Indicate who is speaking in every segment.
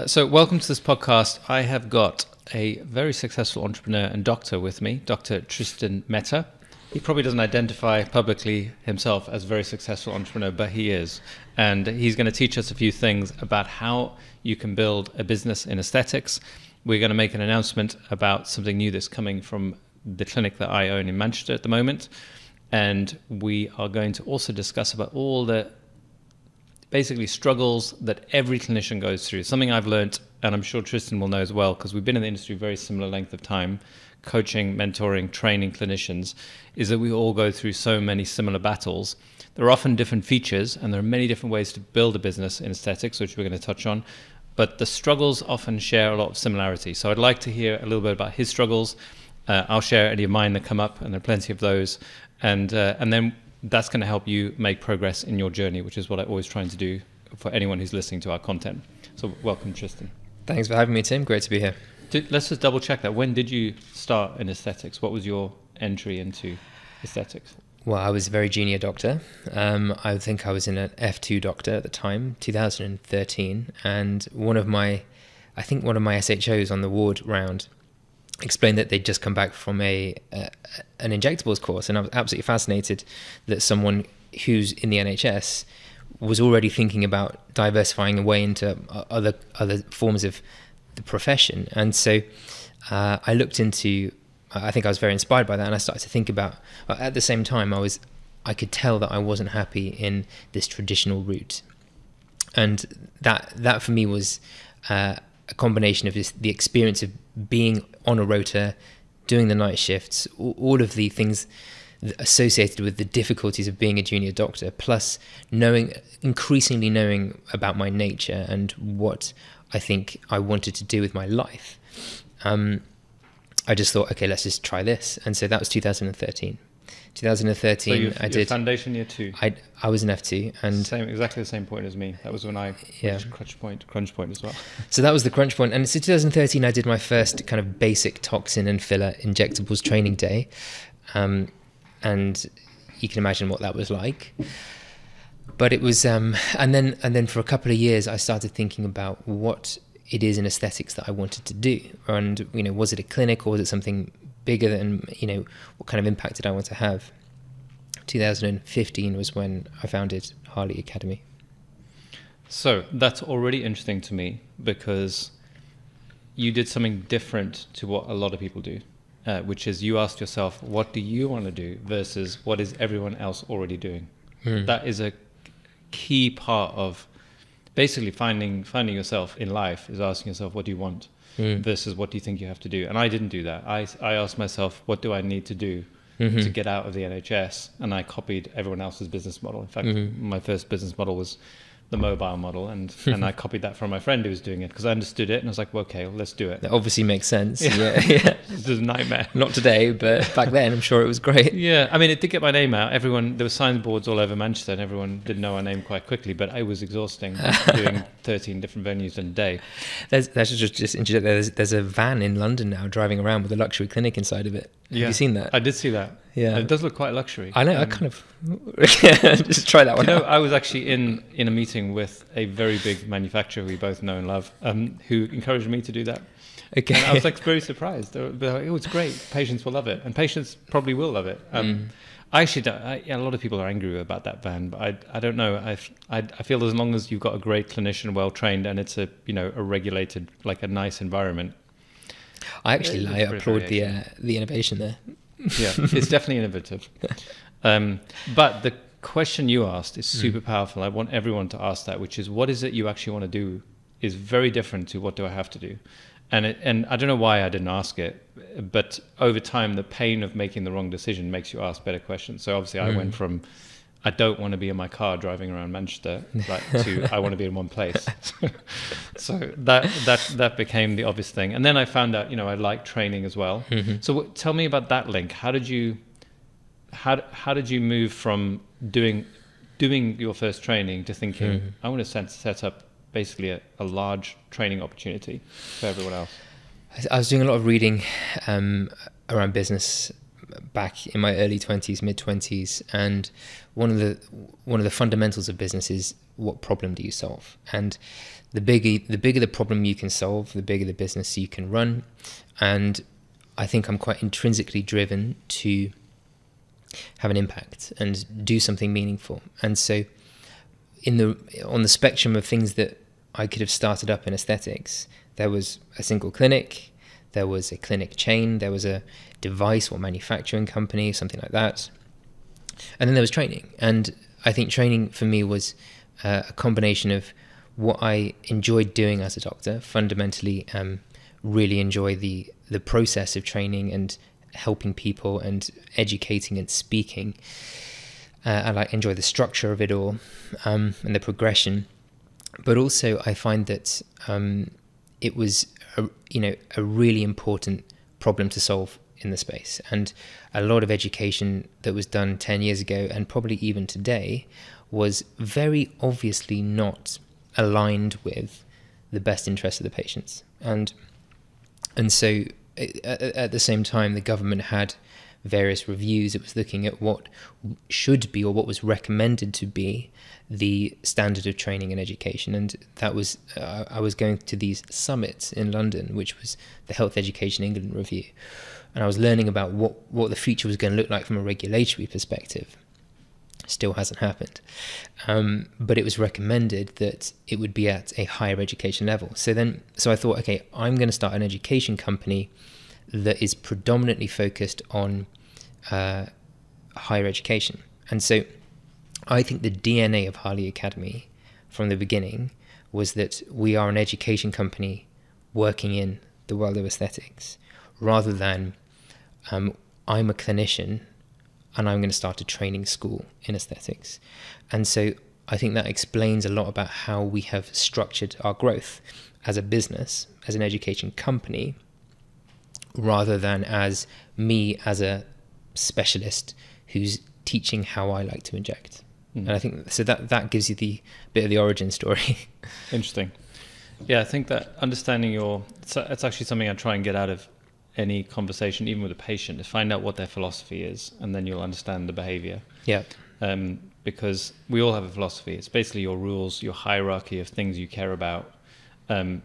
Speaker 1: So welcome to this podcast. I have got a very successful entrepreneur and doctor with me, Dr. Tristan Mehta. He probably doesn't identify publicly himself as a very successful entrepreneur, but he is. And he's going to teach us a few things about how you can build a business in aesthetics. We're going to make an announcement about something new that's coming from the clinic that I own in Manchester at the moment. And we are going to also discuss about all the basically struggles that every clinician goes through. Something I've learned, and I'm sure Tristan will know as well, because we've been in the industry a very similar length of time, coaching, mentoring, training clinicians, is that we all go through so many similar battles. There are often different features, and there are many different ways to build a business in aesthetics, which we're going to touch on, but the struggles often share a lot of similarity. So I'd like to hear a little bit about his struggles. I'll share any of mine that come up, and there are plenty of those, and then that's going to help you make progress in your journey, which is what I'm always trying to do for anyone who's listening to our content. So welcome, Tristan.
Speaker 2: Thanks for having me, Tim. Great to be here.
Speaker 1: Let's just double check that. When did you start in aesthetics? What was your entry into aesthetics?
Speaker 2: Well, I was a very junior doctor. I think I was in an F2 doctor at the time, 2013. And one of my SHOs on the ward round explained that they'd just come back from an injectables course, and I was absolutely fascinated that someone who's in the NHS was already thinking about diversifying away into other forms of the profession. And so I looked into, I think I was very inspired by that, and I started to think about, at the same time I could tell that I wasn't happy in this traditional route, and that for me was a combination of the experience of being on a rota, doing the night shifts, all of the things associated with the difficulties of being a junior doctor, plus increasingly knowing about my nature and what I think I wanted to do with my life. I just thought, okay, let's just try this. And so that was 2013. 2013,
Speaker 1: so I did foundation year 2.
Speaker 2: I was an F2, and
Speaker 1: exactly the same point as me. That was when I reached crunch point as well.
Speaker 2: So that was the crunch point. And so 2013, I did my first kind of basic toxin and filler injectables training day, and you can imagine what that was like. But it was, and then for a couple of years, I started thinking about what it is in aesthetics that I wanted to do, and was it a clinic or was it something bigger than, what kind of impact did I want to have? 2015 was when I founded Harley Academy.
Speaker 1: So that's already interesting to me, because you did something different to what a lot of people do, which is you asked yourself, what do you want to do versus what is everyone else already doing? That is a key part of basically finding yourself in life, is asking yourself, what do you want? Versus what do you think you have to do? And I didn't do that. I asked myself, what do I need to do to get out of the NHS? And I copied everyone else's business model. In fact, my first business model was the mobile model, and I copied that from my friend who was doing it, because I understood it, and I was like, well, okay, well, let's do it.
Speaker 2: That obviously makes sense. Yeah.
Speaker 1: It was a nightmare.
Speaker 2: Not today, but back then I'm sure it was great.
Speaker 1: Yeah, I mean, it did get my name out. There were signboards all over Manchester, and everyone did know our name quite quickly, but it was exhausting doing 13 different venues in a day.
Speaker 2: There's a van in London now driving around with a luxury clinic inside of it. Have you seen that?
Speaker 1: I did see that.
Speaker 2: Yeah,
Speaker 1: it does look quite luxury.
Speaker 2: I know. I kind of just try that one out.
Speaker 1: I was actually in a meeting with a very big manufacturer we both know and love, who encouraged me to do that.
Speaker 2: Okay.
Speaker 1: And I was very surprised. It was great. Patients will love it, and patients probably will love it. I actually don't. A lot of people are angry about that van, but I don't know. I feel as long as you've got a great clinician, well trained, and it's a regulated, like a nice environment.
Speaker 2: I applaud the innovation there.
Speaker 1: Yeah, it's definitely innovative. But the question you asked is super powerful. I want everyone to ask that, which is, what is it you actually want to do, is very different to what do I have to do. And I don't know why I didn't ask it, but over time, the pain of making the wrong decision makes you ask better questions. So obviously I went from, I don't want to be in my car driving around Manchester, to I want to be in one place. So that became the obvious thing. And then I found out, I like training as well. So tell me about that link. How did you move from doing your first training to thinking, I want to set up basically a large training opportunity for everyone else?
Speaker 2: I was doing a lot of reading around business back in my early 20s, mid 20s, and one of the fundamentals of business is, what problem do you solve? And the bigger the problem you can solve, the bigger the business you can run. And I think I'm quite intrinsically driven to have an impact and do something meaningful. And so on the spectrum of things that I could have started up in aesthetics, there was a single clinic, there was a clinic chain, there was a device or manufacturing company, something like that. And then there was training. And I think training for me was a combination of what I enjoyed doing as a doctor. Fundamentally, really enjoy the process of training and helping people and educating and speaking. I enjoy the structure of it all, and the progression. But also I find that it was a really important problem to solve in the space. And a lot of education that was done 10 years ago, and probably even today, was very obviously not aligned with the best interests of the patients. And so at the same time, the government had various reviews. It was looking at what should be, or what was recommended to be, the standard of training and education. And that was I was going to these summits in London, which was the Health Education England review, and I was learning about what the future was going to look like from a regulatory perspective. Still hasn't happened, but it was recommended that it would be at a higher education level. So I thought, okay, I'm going to start an education company that is predominantly focused on higher education. And so I think the DNA of Harley Academy from the beginning was that we are an education company working in the world of aesthetics, rather than I'm a clinician and I'm going to start a training school in aesthetics. And so I think that explains a lot about how we have structured our growth as a business, as an education company, rather than as me as a specialist who's teaching how I like to inject. And I think so that gives you the bit of the origin story.
Speaker 1: Interesting. Yeah, I think that understanding it's actually something I try and get out of any conversation, even with a patient, is find out what their philosophy is, and then you'll understand the behavior.
Speaker 2: Yeah.
Speaker 1: Because we all have a philosophy. It's basically your rules, your hierarchy of things you care about, and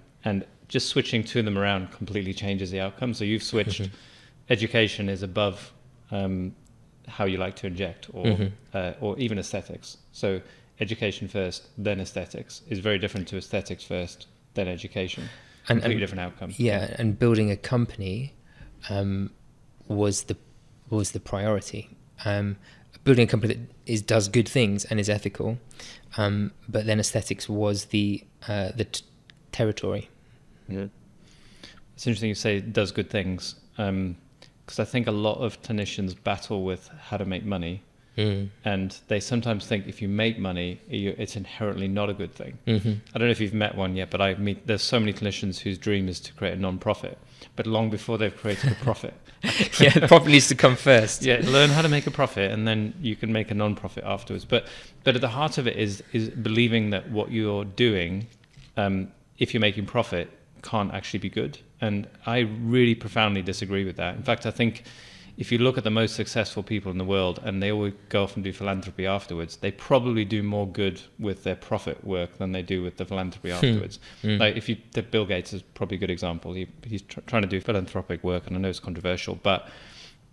Speaker 1: just switching to them around completely changes the outcome. So you've switched. Education is above how you like to inject, or even aesthetics. So education first, then aesthetics is very different to aesthetics first, then education. Completely different outcome.
Speaker 2: Yeah, and building a company was the priority. Building a company that does good things and is ethical, but then aesthetics was the territory.
Speaker 1: Yeah. It's interesting you say it does good things, because I think a lot of clinicians battle with how to make money, and they sometimes think if you make money, it's inherently not a good thing. I don't know if you've met one yet, but there's so many clinicians whose dream is to create a non-profit, but long before they've created a profit.
Speaker 2: Yeah, the profit needs to come first.
Speaker 1: Yeah, learn how to make a profit, and then you can make a non-profit afterwards. But at the heart of it is believing that what you're doing, if you're making profit, can't actually be good. And I really profoundly disagree with that. In fact, I think if you look at the most successful people in the world, and they always go off and do philanthropy afterwards, they probably do more good with their profit work than they do with the philanthropy afterwards. Like Bill Gates is probably a good example. He's trying to do philanthropic work, and I know it's controversial, but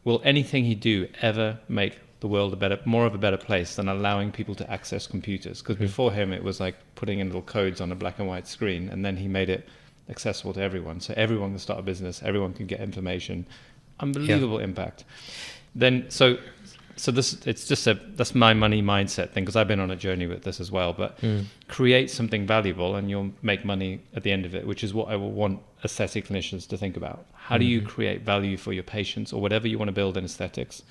Speaker 1: will anything he do ever make the world more of a better place than allowing people to access computers? Because before him, it was like putting in little codes on a black and white screen, and then he made it accessible to everyone, so everyone can start a business, everyone can get information. Unbelievable impact. Then so that's my money mindset thing, because I've been on a journey with this as well. But create something valuable, and you'll make money at the end of it, which is what I will want aesthetic clinicians to think about. How do you create value for your patients, or whatever you want to build in aesthetics?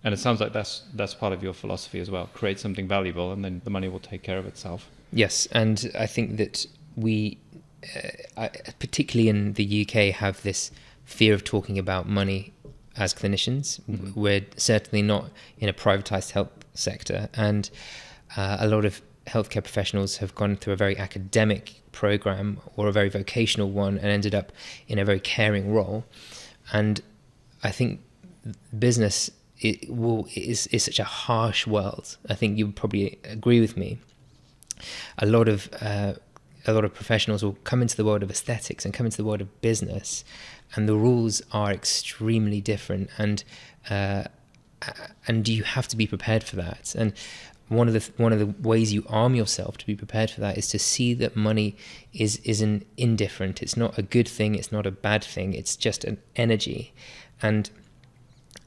Speaker 1: And it sounds like that's part of your philosophy as well. Create something valuable, and then the money will take care of itself.
Speaker 2: Yes, and I think that we, particularly in the UK, have this fear of talking about money as clinicians. We're certainly not in a privatized health sector, and a lot of healthcare professionals have gone through a very academic program or a very vocational one and ended up in a very caring role. And I think business is such a harsh world. I think you would probably agree with me. A lot of professionals will come into the world of aesthetics and come into the world of business, and the rules are extremely different, and you have to be prepared for that. And one of the ways you arm yourself to be prepared for that is to see that money is an indifferent. It's not a good thing. It's not a bad thing. It's just an energy, and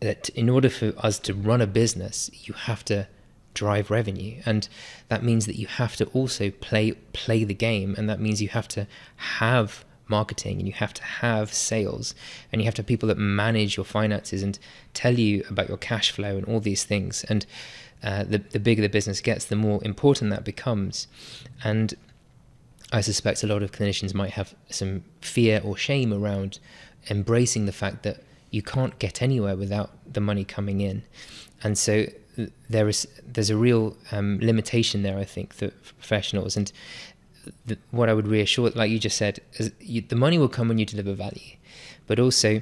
Speaker 2: that in order for us to run a business, you have to drive revenue, and that means that you have to also play the game, and that means you have to have marketing, and you have to have sales, and you have to have people that manage your finances and tell you about your cash flow and all these things. And the bigger the business gets, the more important that becomes. And I suspect a lot of clinicians might have some fear or shame around embracing the fact that you can't get anywhere without the money coming in. And so there's a real limitation there, I think, for professionals. And what I would reassure, like you just said, is the money will come when you deliver value, but also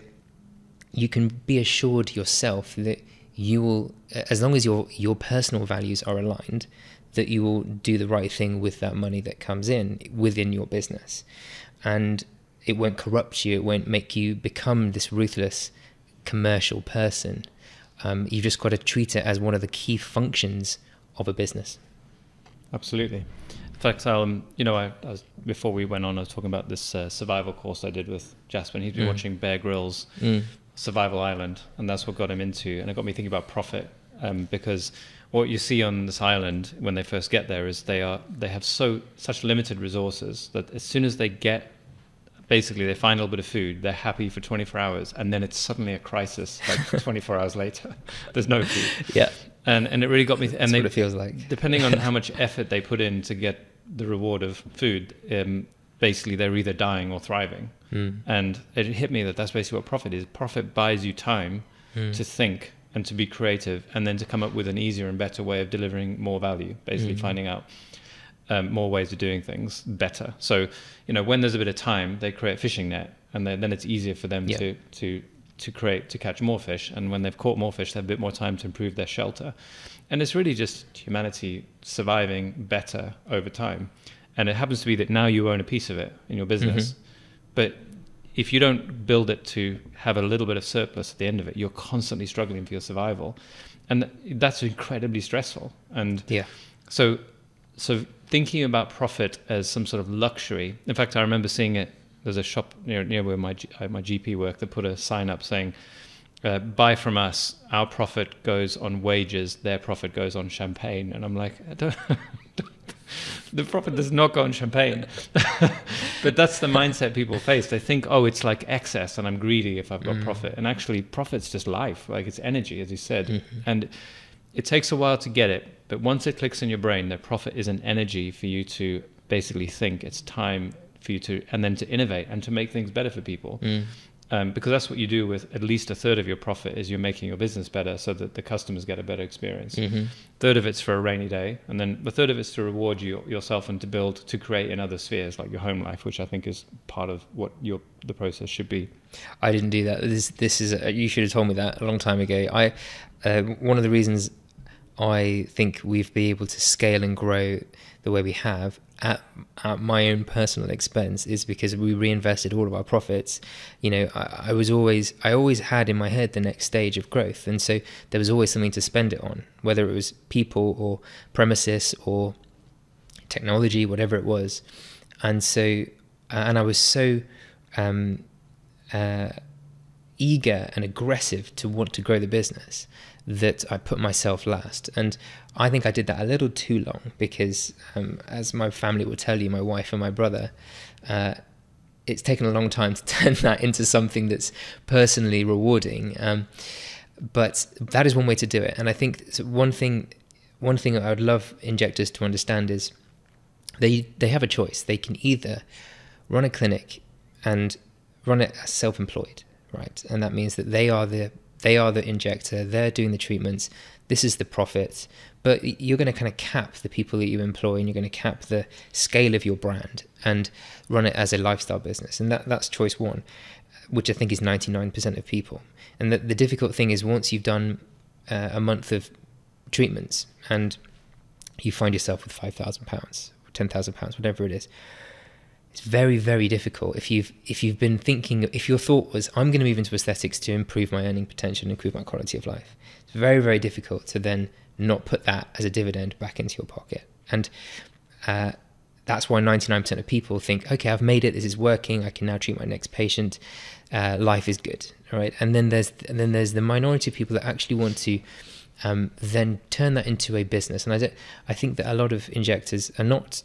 Speaker 2: you can be assured yourself that you will, as long as your personal values are aligned, that you will do the right thing with that money that comes in within your business, and it won't corrupt you. It won't make you become this ruthless commercial person. You've just got to treat it as one of the key functions of a business.
Speaker 1: Absolutely. In fact, I was, before we went on, I was talking about this survival course I did with Jasper, and he's been watching Bear Grylls' Survival Island, and that's what got him into, and it got me thinking about profit, because what you see on this island when they first get there is they have such limited resources that as soon as they basically find a little bit of food, they're happy for 24 hours, and then it's suddenly a crisis like 24 hours later. There's no food.
Speaker 2: Yeah.
Speaker 1: And it really got me.
Speaker 2: That's what it feels like.
Speaker 1: Depending on how much effort they put in to get the reward of food, basically they're either dying or thriving. And it hit me that that's basically what profit is. Profit buys you time to think and to be creative, and then to come up with an easier and better way of delivering more value, basically finding out more ways of doing things better. So, when there's a bit of time, they create a fishing net, and then it's easier for them to catch more fish. And when they've caught more fish, they have a bit more time to improve their shelter. And it's really just humanity surviving better over time. And it happens to be that now you own a piece of it in your business. But if you don't build it to have a little bit of surplus at the end of it, you're constantly struggling for your survival. And that's incredibly stressful. And so thinking about profit as some sort of luxury. In fact, I remember seeing it. There's a shop near where my GP worked that put a sign up saying, buy from us, our profit goes on wages, their profit goes on champagne. And I'm like, the profit does not go on champagne. But that's the mindset people face. They think, it's like excess and I'm greedy if I've got profit. And actually, profit's just life. Like, it's energy, as you said. And it takes a while to get it. But once it clicks in your brain, that profit is an energy for you to basically think. It's time for you to, and then to innovate and to make things better for people. Because that's what you do with at least a third of your profit, is you're making your business better so that the customers get a better experience. Third of it's for a rainy day, and then the third of it's to reward yourself and to create in other spheres like your home life, which I think is part of what the process should be. I
Speaker 2: didn't do that. This is you should have told me that a long time ago. One of the reasons I think we've been able to scale and grow the way we have at my own personal expense is because we reinvested all of our profits. I always had in my head the next stage of growth, and so there was always something to spend it on, whether it was people or premises or technology, whatever it was. And so and I was so eager and aggressive to want to grow the business that I put myself last. And I think I did that a little too long because, as my family will tell you, my wife and my brother, it's taken a long time to turn that into something that's personally rewarding. But that is one way to do it. And I think one thing I would love injectors to understand is they have a choice. They can either run a clinic and run it as self-employed, right? And that means that they are the injector, they're doing the treatments, this is the profit, but you're going to kind of cap the people that you employ, and you're going to cap the scale of your brand and run it as a lifestyle business. And that's choice one. which I think is 99% of people. And the difficult thing is once you've done a month of treatments and you find yourself with £5,000 or £10,000, whatever it is, it's very, very difficult. If you've been thinking, if your thought was, I'm going to move into aesthetics to improve my earning potential and improve my quality of life, it's very, very difficult to then not put that as a dividend back into your pocket. And that's why 99% of people think, okay, I've made it, this is working, I can now treat my next patient, life is good, all right? And then there's the minority of people that actually want to then turn that into a business. And I think that a lot of injectors are not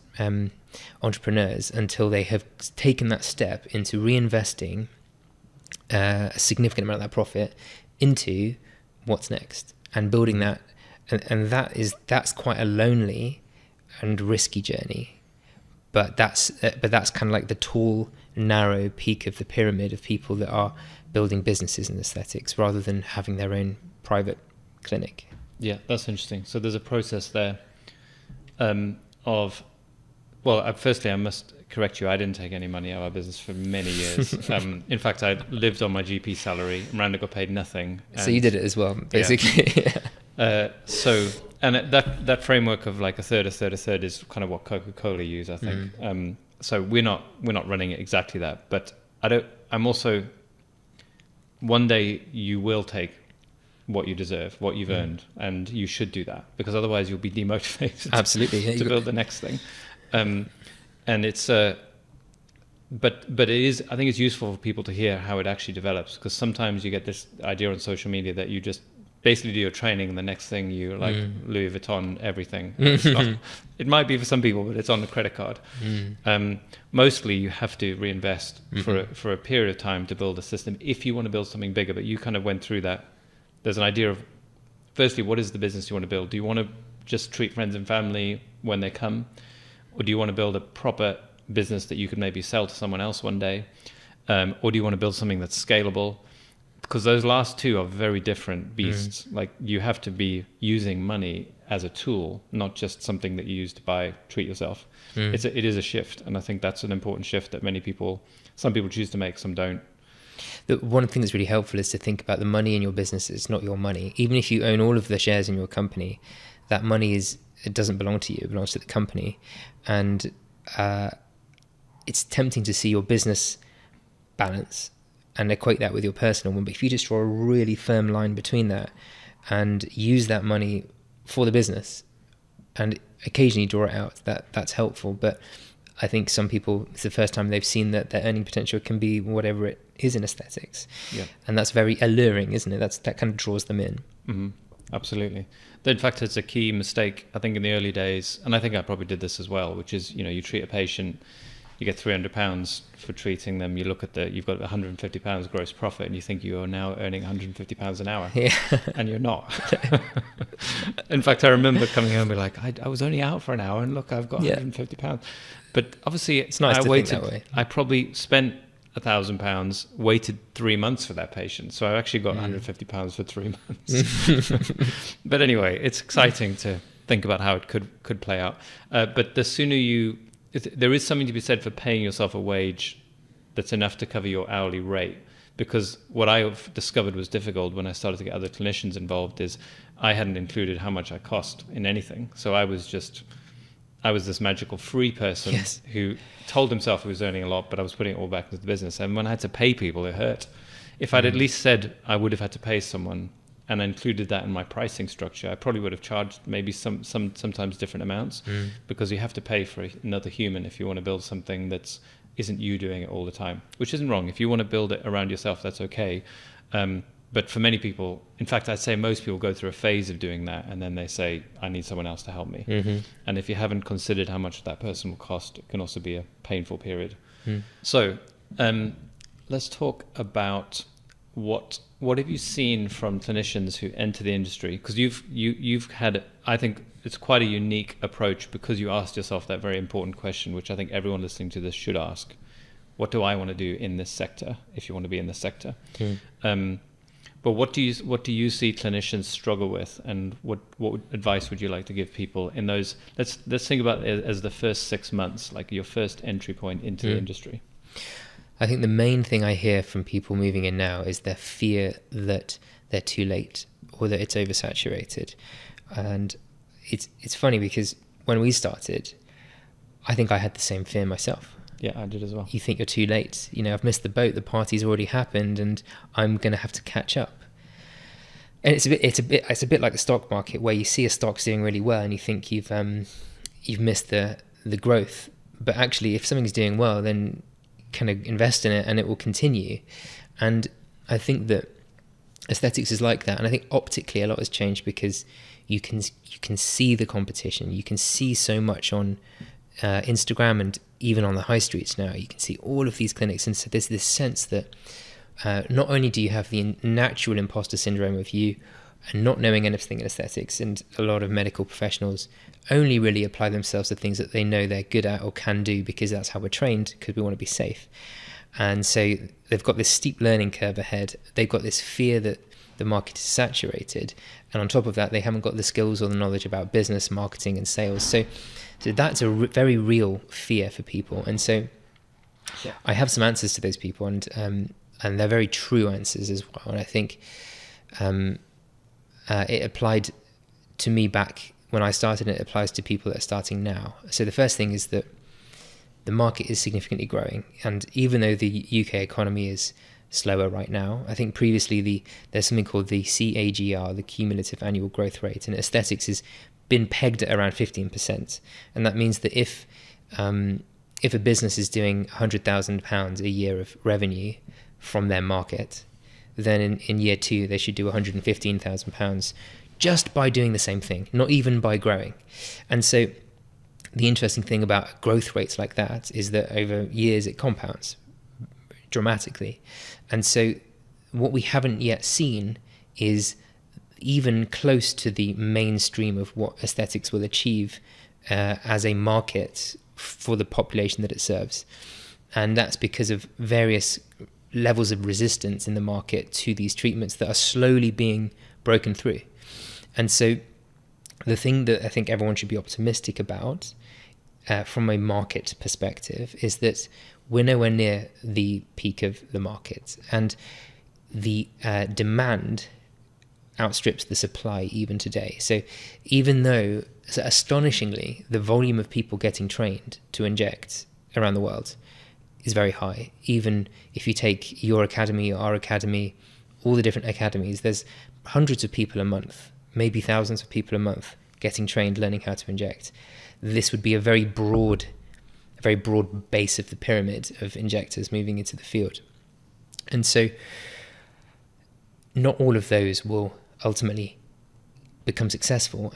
Speaker 2: entrepreneurs until they have taken that step into reinvesting a significant amount of that profit into what's next and building that. And that's quite a lonely and risky journey. But that's kind of like the tall, narrow peak of the pyramid of people that are building businesses in aesthetics rather than having their own private clinic.
Speaker 1: Yeah, that's interesting. So there's a process there firstly, I must correct you. I didn't take any money out of our business for many years. In fact, I lived on my GP salary. Miranda got paid nothing.
Speaker 2: So you did it as well, basically.
Speaker 1: Yeah. That framework of like a third is kind of what Coca-Cola use, I think. So we're not running it exactly that, but I'm also, one day you will take what you deserve, what you've earned, and you should do that, because otherwise you'll be demotivated.
Speaker 2: Absolutely.
Speaker 1: to build the next thing. And it's but it is, I think it's useful for people to hear how it actually develops, because sometimes you get this idea on social media that you just basically do your training and the next thing you like Louis Vuitton everything. It's not, it might be for some people, but it's on the credit card. Mostly you have to reinvest for a period of time to build a system if you want to build something bigger. But you kind of went through that. There's an idea of, firstly, what is the business you want to build? Do you want to just treat friends and family when they come? Or do you want to build a proper business that you could maybe sell to someone else one day? Or do you want to build something that's scalable? Because those last two are very different beasts. Like, you have to be using money as a tool, not just something that you use to treat yourself. It is a shift. And I think that's an important shift that some people choose to make, some don't.
Speaker 2: The one thing that's really helpful is to think about the money in your business. It's not your money. Even if you own all of the shares in your company, that money it doesn't belong to you, it belongs to the company. And it's tempting to see your business balance and equate that with your personal one. But if you just draw a really firm line between that and use that money for the business and occasionally draw it out, that's helpful. But I think some people, it's the first time they've seen that their earning potential can be whatever it is in aesthetics. Yeah. And that's very alluring, isn't it? That kind of draws them in.
Speaker 1: Mm-hmm. Absolutely. In fact, it's a key mistake, I think, in the early days, and I think I probably did this as well, which is, you treat a patient, you get £300 for treating them, you look at you've got £150 gross profit, and you think you are now earning £150 an hour. Yeah. And you're not. In fact, I remember coming home and be like, I was only out for an hour, and look, I've got £150. But obviously,
Speaker 2: it's nice to think that way.
Speaker 1: I probably spent £1,000, waited 3 months for that patient, so I actually got £150 for 3 months. But anyway, it's exciting to think about how it could play out. But the sooner there is something to be said for paying yourself a wage that's enough to cover your hourly rate. Because what I discovered was difficult when I started to get other clinicians involved is I hadn't included how much I cost in anything. So I was this magical free person who told himself he was earning a lot, but I was putting it all back into the business. And when I had to pay people, it hurt. If I'd at least said I would have had to pay someone and I included that in my pricing structure, I probably would have charged maybe sometimes different amounts, because you have to pay for another human if you want to build something that isn't you doing it all the time, which isn't wrong. If you want to build it around yourself, that's okay. But for many people, in fact, I'd say most people go through a phase of doing that, and then they say, I need someone else to help me. And if you haven't considered how much that person will cost, it can also be a painful period. So let's talk about what have you seen from clinicians who enter the industry? Because you've had, I think it's quite a unique approach, because you asked yourself that very important question, which I think everyone listening to this should ask. What do I want to do in this sector, if you want to be in this sector? But what do you see clinicians struggle with, and what advice would you like to give people in those? Let's think about it as the first 6 months, like your first entry point into the industry.
Speaker 2: I think the main thing I hear from people moving in now is their fear that they're too late or that it's oversaturated. And it's funny because when we started, I think I had the same fear myself.
Speaker 1: Yeah, I did as well.
Speaker 2: You think you're too late. You know, I've missed the boat. The party's already happened, and I'm going to have to catch up. And it's a bit like the stock market, where you see a stock's doing really well, and you think you've missed the growth. But actually, if something's doing well, then kind of invest in it, and it will continue. And I think that aesthetics is like that. And I think optically, a lot has changed because you can see the competition. You can see so much on Instagram and even on the high streets now. You can see all of these clinics, and so there's this sense that not only do you have the natural imposter syndrome of you and not knowing anything in aesthetics, and a lot of medical professionals only really apply themselves to things that they know they're good at or can do because that's how we're trained, because we want to be safe. And so they've got this steep learning curve ahead. They've got this fear that the market is saturated, and on top of that, they haven't got the skills or the knowledge about business, marketing, and sales. So that's a very real fear for people. And so I have some answers to those people, and they're very true answers as well. And I think it applied to me back when I started, and it applies to people that are starting now. So the first thing is that the market is significantly growing, and even though the UK economy is slower right now, I think previously there's something called the CAGR, the cumulative annual growth rate, and aesthetics has been pegged at around 15%, and that means that if a business is doing £100,000 a year of revenue from their market, then in year 2 they should do £115,000 just by doing the same thing, not even by growing. And so the interesting thing about growth rates like that is that over years it compounds dramatically. And so what we haven't yet seen is even close to the mainstream of what aesthetics will achieve as a market for the population that it serves. And that's because of various levels of resistance in the market to these treatments that are slowly being broken through. And so the thing that I think everyone should be optimistic about from a market perspective is that we're nowhere near the peak of the market, and the demand outstrips the supply even today. So even though, astonishingly, the volume of people getting trained to inject around the world is very high, even if you take your academy, our academy, all the different academies, there's hundreds of people a month, maybe thousands of people a month getting trained, learning how to inject. This would be a very broad base of the pyramid of injectors moving into the field. And so not all of those will ultimately become successful,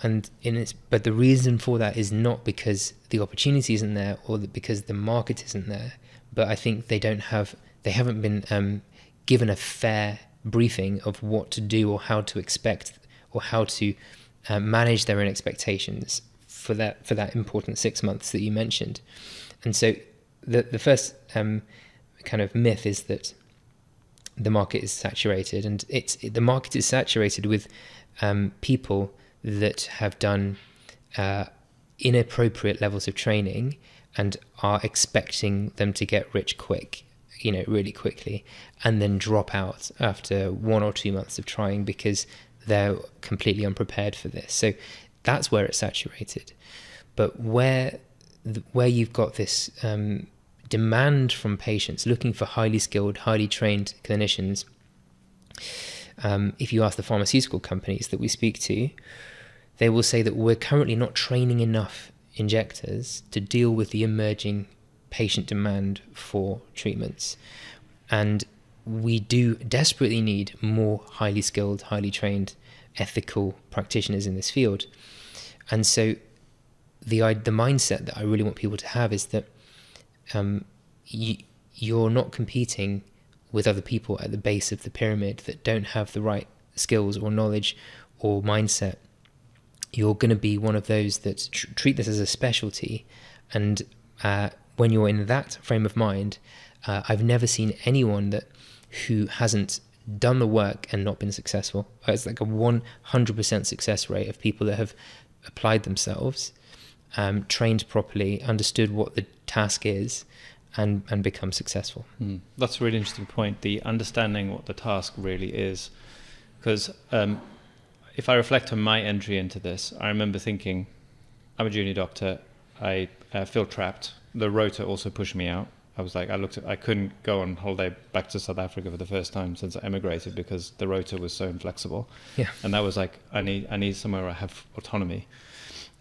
Speaker 2: but the reason for that is not because the opportunity isn't there or because the market isn't there, but I think they haven't been given a fair briefing of what to do or how to expect or how to manage their own expectations for that important 6 months that you mentioned. And so the first kind of myth is that the market is saturated, and the market is saturated with people that have done inappropriate levels of training and are expecting them to get rich quick, really quickly, and then drop out after 1 or 2 months of trying because they're completely unprepared for this. So that's where it's saturated. But where you've got this demand from patients looking for highly skilled, highly trained clinicians, if you ask the pharmaceutical companies that we speak to, they will say that we're currently not training enough injectors to deal with the emerging patient demand for treatments. And we do desperately need more highly skilled, highly trained, ethical practitioners in this field. And so the mindset that I really want people to have is that you're not competing with other people at the base of the pyramid that don't have the right skills or knowledge or mindset. You're going to be one of those that treat this as a specialty. And when you're in that frame of mind, I've never seen anyone who hasn't done the work and not been successful. It's like a 100% success rate of people that have applied themselves, trained properly, understood what the task is, and become successful.
Speaker 1: That's a really interesting point, the understanding what the task really is. Because if I reflect on my entry into this, I remember thinking, I'm a junior doctor, I feel trapped. The rota also pushed me out. I was like, I couldn't go on holiday back to South Africa for the first time since I emigrated because the rota was so inflexible.
Speaker 2: Yeah.
Speaker 1: And that was like, I need somewhere where I have autonomy.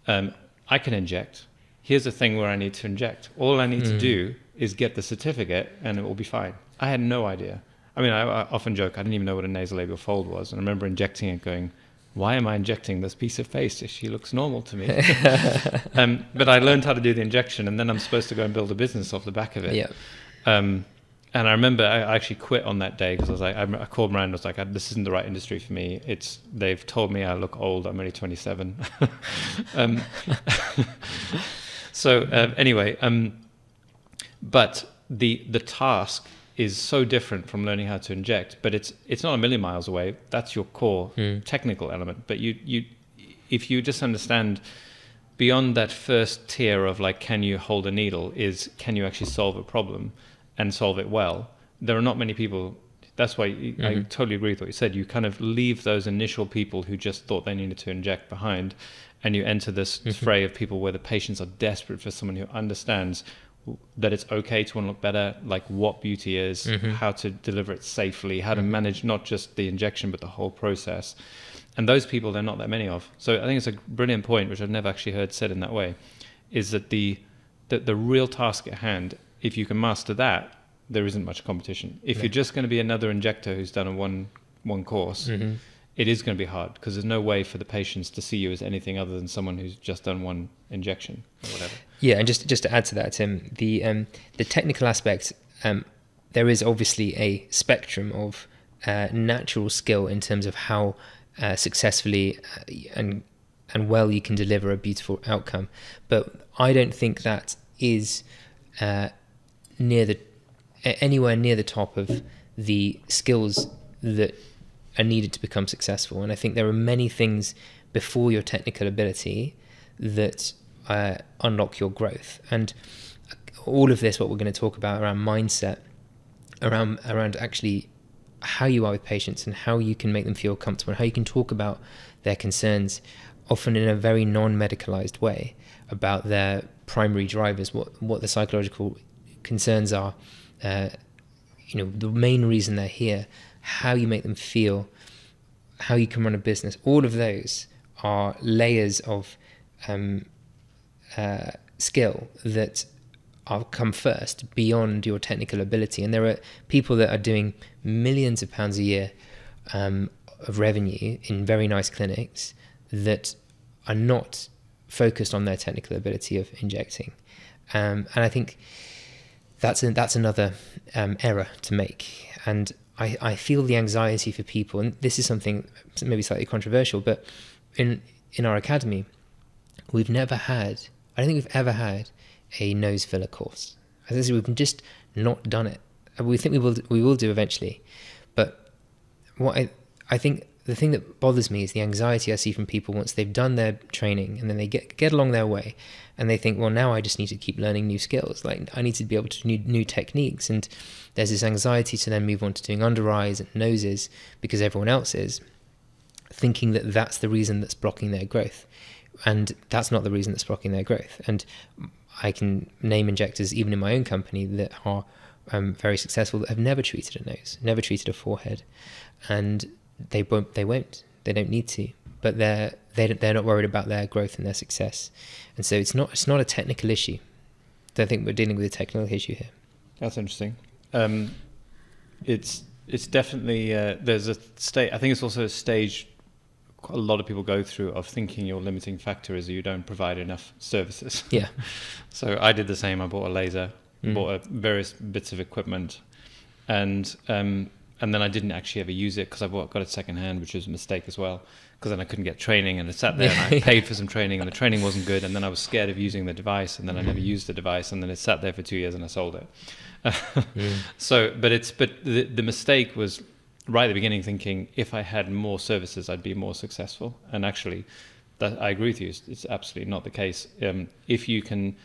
Speaker 1: I can inject. Here's a thing where I need to inject. All I need to do is get the certificate and it will be fine. I had no idea. I mean, I often joke, I didn't even know what a nasolabial fold was. And I remember injecting it going, why am I injecting this piece of face if she looks normal to me? But I learned how to do the injection, and then I'm supposed to go and build a business off the back of it.
Speaker 2: Yeah.
Speaker 1: And I remember I actually quit on that day because I was like, I called Miranda, I was like, this isn't the right industry for me. They've told me I look old. I'm only 27. So anyway, but the task is so different from learning how to inject, but it's not a million miles away. That's your core technical element. But if you just understand beyond that first tier of like, can you hold a needle, is can you actually solve a problem and solve it well? There are not many people. That's why I totally agree with what you said. You kind of leave those initial people who just thought they needed to inject behind, and you enter this fray of people where the patients are desperate for someone who understands that it's okay to want to look better, like what beauty is, how to deliver it safely, how to manage not just the injection but the whole process. And those people, there are not that many of. So I think it's a brilliant point, which I've never actually heard said in that way, is that the real task at hand, if you can master that, there isn't much competition. If you're just going to be another injector who's done a one course, it is going to be hard because there's no way for the patients to see you as anything other than someone who's just done one injection or whatever.
Speaker 2: Yeah, and just to add to that, Tim, the technical aspect, there is obviously a spectrum of natural skill in terms of how successfully and well you can deliver a beautiful outcome. But I don't think that is anywhere near the top of the skills that are needed to become successful. And I think there are many things before your technical ability that unlock your growth. And all of this, what we're going to talk about around mindset, around actually how you are with patients and how you can make them feel comfortable and how you can talk about their concerns, often in a very non-medicalized way, about their primary drivers, what the psychological concerns are, the main reason they're here, how you make them feel, how you can run a business. All of those are layers of skill that come first beyond your technical ability. And there are people that are doing millions of pounds a year of revenue in very nice clinics that are not focused on their technical ability of injecting. And I think that's another error to make. And I feel the anxiety for people, and this is something maybe slightly controversial, but in our academy, I don't think we've ever had a nose filler course. As I said, we've just not done it. We think we will do eventually. But what I think the thing that bothers me is the anxiety I see from people once they've done their training and then they get along their way and they think, well, now I just need to keep learning new skills. Like I need to be able to do new techniques. And there's this anxiety to then move on to doing under eyes and noses because everyone else is, thinking that that's the reason that's blocking their growth. And that's not the reason that's blocking their growth. And I can name injectors, even in my own company, that are very successful, that have never treated a nose, never treated a forehead. And they won't. They don't need to. But they're not worried about their growth and their success. And so it's not a technical issue. I don't think we're dealing with a technical issue here.
Speaker 1: That's interesting. It's definitely there's a state. I think it's also a stage a lot of people go through of thinking your limiting factor is that you don't provide enough services.
Speaker 2: Yeah.
Speaker 1: So I did the same. I bought a laser, bought various bits of equipment, and then I didn't actually ever use it because I got it secondhand, which was a mistake as well. Because then I couldn't get training, and it sat there, and I paid for some training, and the training wasn't good, and then I was scared of using the device, and then I never used the device, and then it sat there for 2 years, and I sold it. So, but the mistake was right at the beginning, thinking if I had more services, I'd be more successful. And actually, I agree with you. It's absolutely not the case. If you can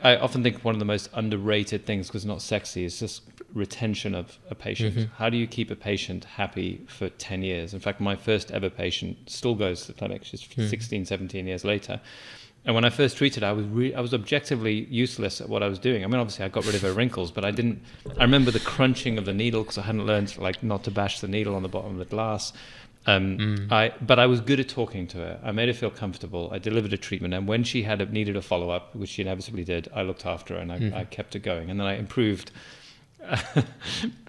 Speaker 1: I often think one of the most underrated things, because it's not sexy, is just retention of a patient. How do you keep a patient happy for 10 years? In fact, my first ever patient still goes to the clinic. She's 16, 17 years later. And when I first treated her, I was objectively useless at what I was doing. I mean, obviously I got rid of her wrinkles, but I remember the crunching of the needle, because I hadn't learned like not to bash the needle on the bottom of the glass. But I was good at talking to her. I made her feel comfortable. I delivered a treatment, and when she needed a follow-up, which she inevitably did, I looked after her and I kept her going. And then I improved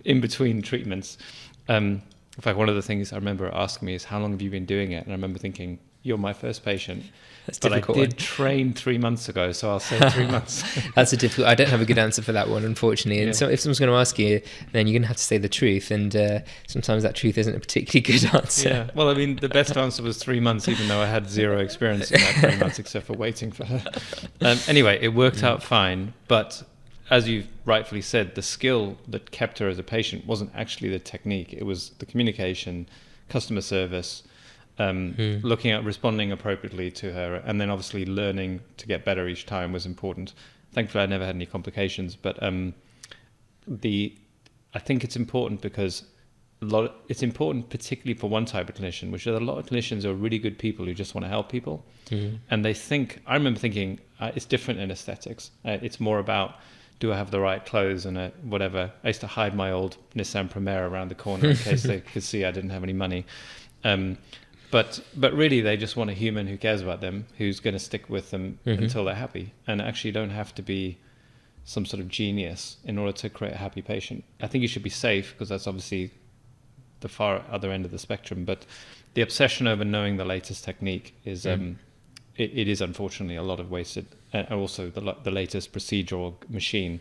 Speaker 1: in between treatments. In fact, one of the things I remember asking me is, how long have you been doing it? And I remember thinking, you're my first patient.
Speaker 2: That's
Speaker 1: but I
Speaker 2: difficult.
Speaker 1: did train 3 months ago, so I'll say 3 months.
Speaker 2: That's a difficult. I don't have a good answer for that one, unfortunately. And
Speaker 1: Yeah.
Speaker 2: so, if someone's going to ask you, then you're going to have to say the truth. And sometimes that truth isn't a particularly good answer.
Speaker 1: Yeah. Well, I mean, the best answer was 3 months, even though I had zero experience in that 3 months, except for waiting for her. Anyway, it worked out fine. But as you rightfully said, the skill that kept her as a patient wasn't actually the technique. It was the communication, customer service, looking at responding appropriately to her, and then obviously learning to get better each time was important. Thankfully, I never had any complications, but I think it's important because it's important particularly for one type of clinician, which are a lot of clinicians who are really good people who just want to help people. And I remember thinking it's different in aesthetics. It's more about, do I have the right clothes and whatever. I used to hide my old Nissan Primera around the corner in case they could see I didn't have any money. But really, they just want a human who cares about them, who's going to stick with them until they're happy. And actually, you don't have to be some sort of genius in order to create a happy patient. I think you should be safe, because that's obviously the far other end of the spectrum. But the obsession over knowing the latest technique is, it is unfortunately a lot of wasted. And also the latest procedural machine.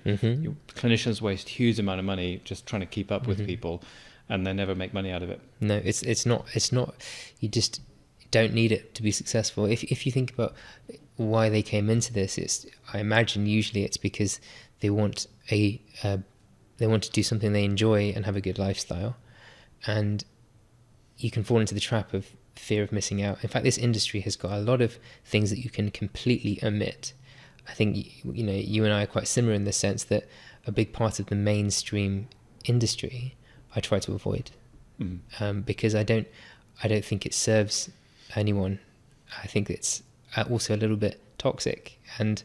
Speaker 1: Clinicians waste huge amount of money just trying to keep up with people, and they never make money out of it.
Speaker 2: No, it's not. You just don't need it to be successful. If you think about why they came into this, I imagine usually it's because they want to do something they enjoy and have a good lifestyle, and you can fall into the trap of fear of missing out. In fact, this industry has got a lot of things that you can completely omit. I think you and I are quite similar in the sense that a big part of the mainstream industry I try to avoid, because I don't think it serves anyone. I think it's also a little bit toxic, and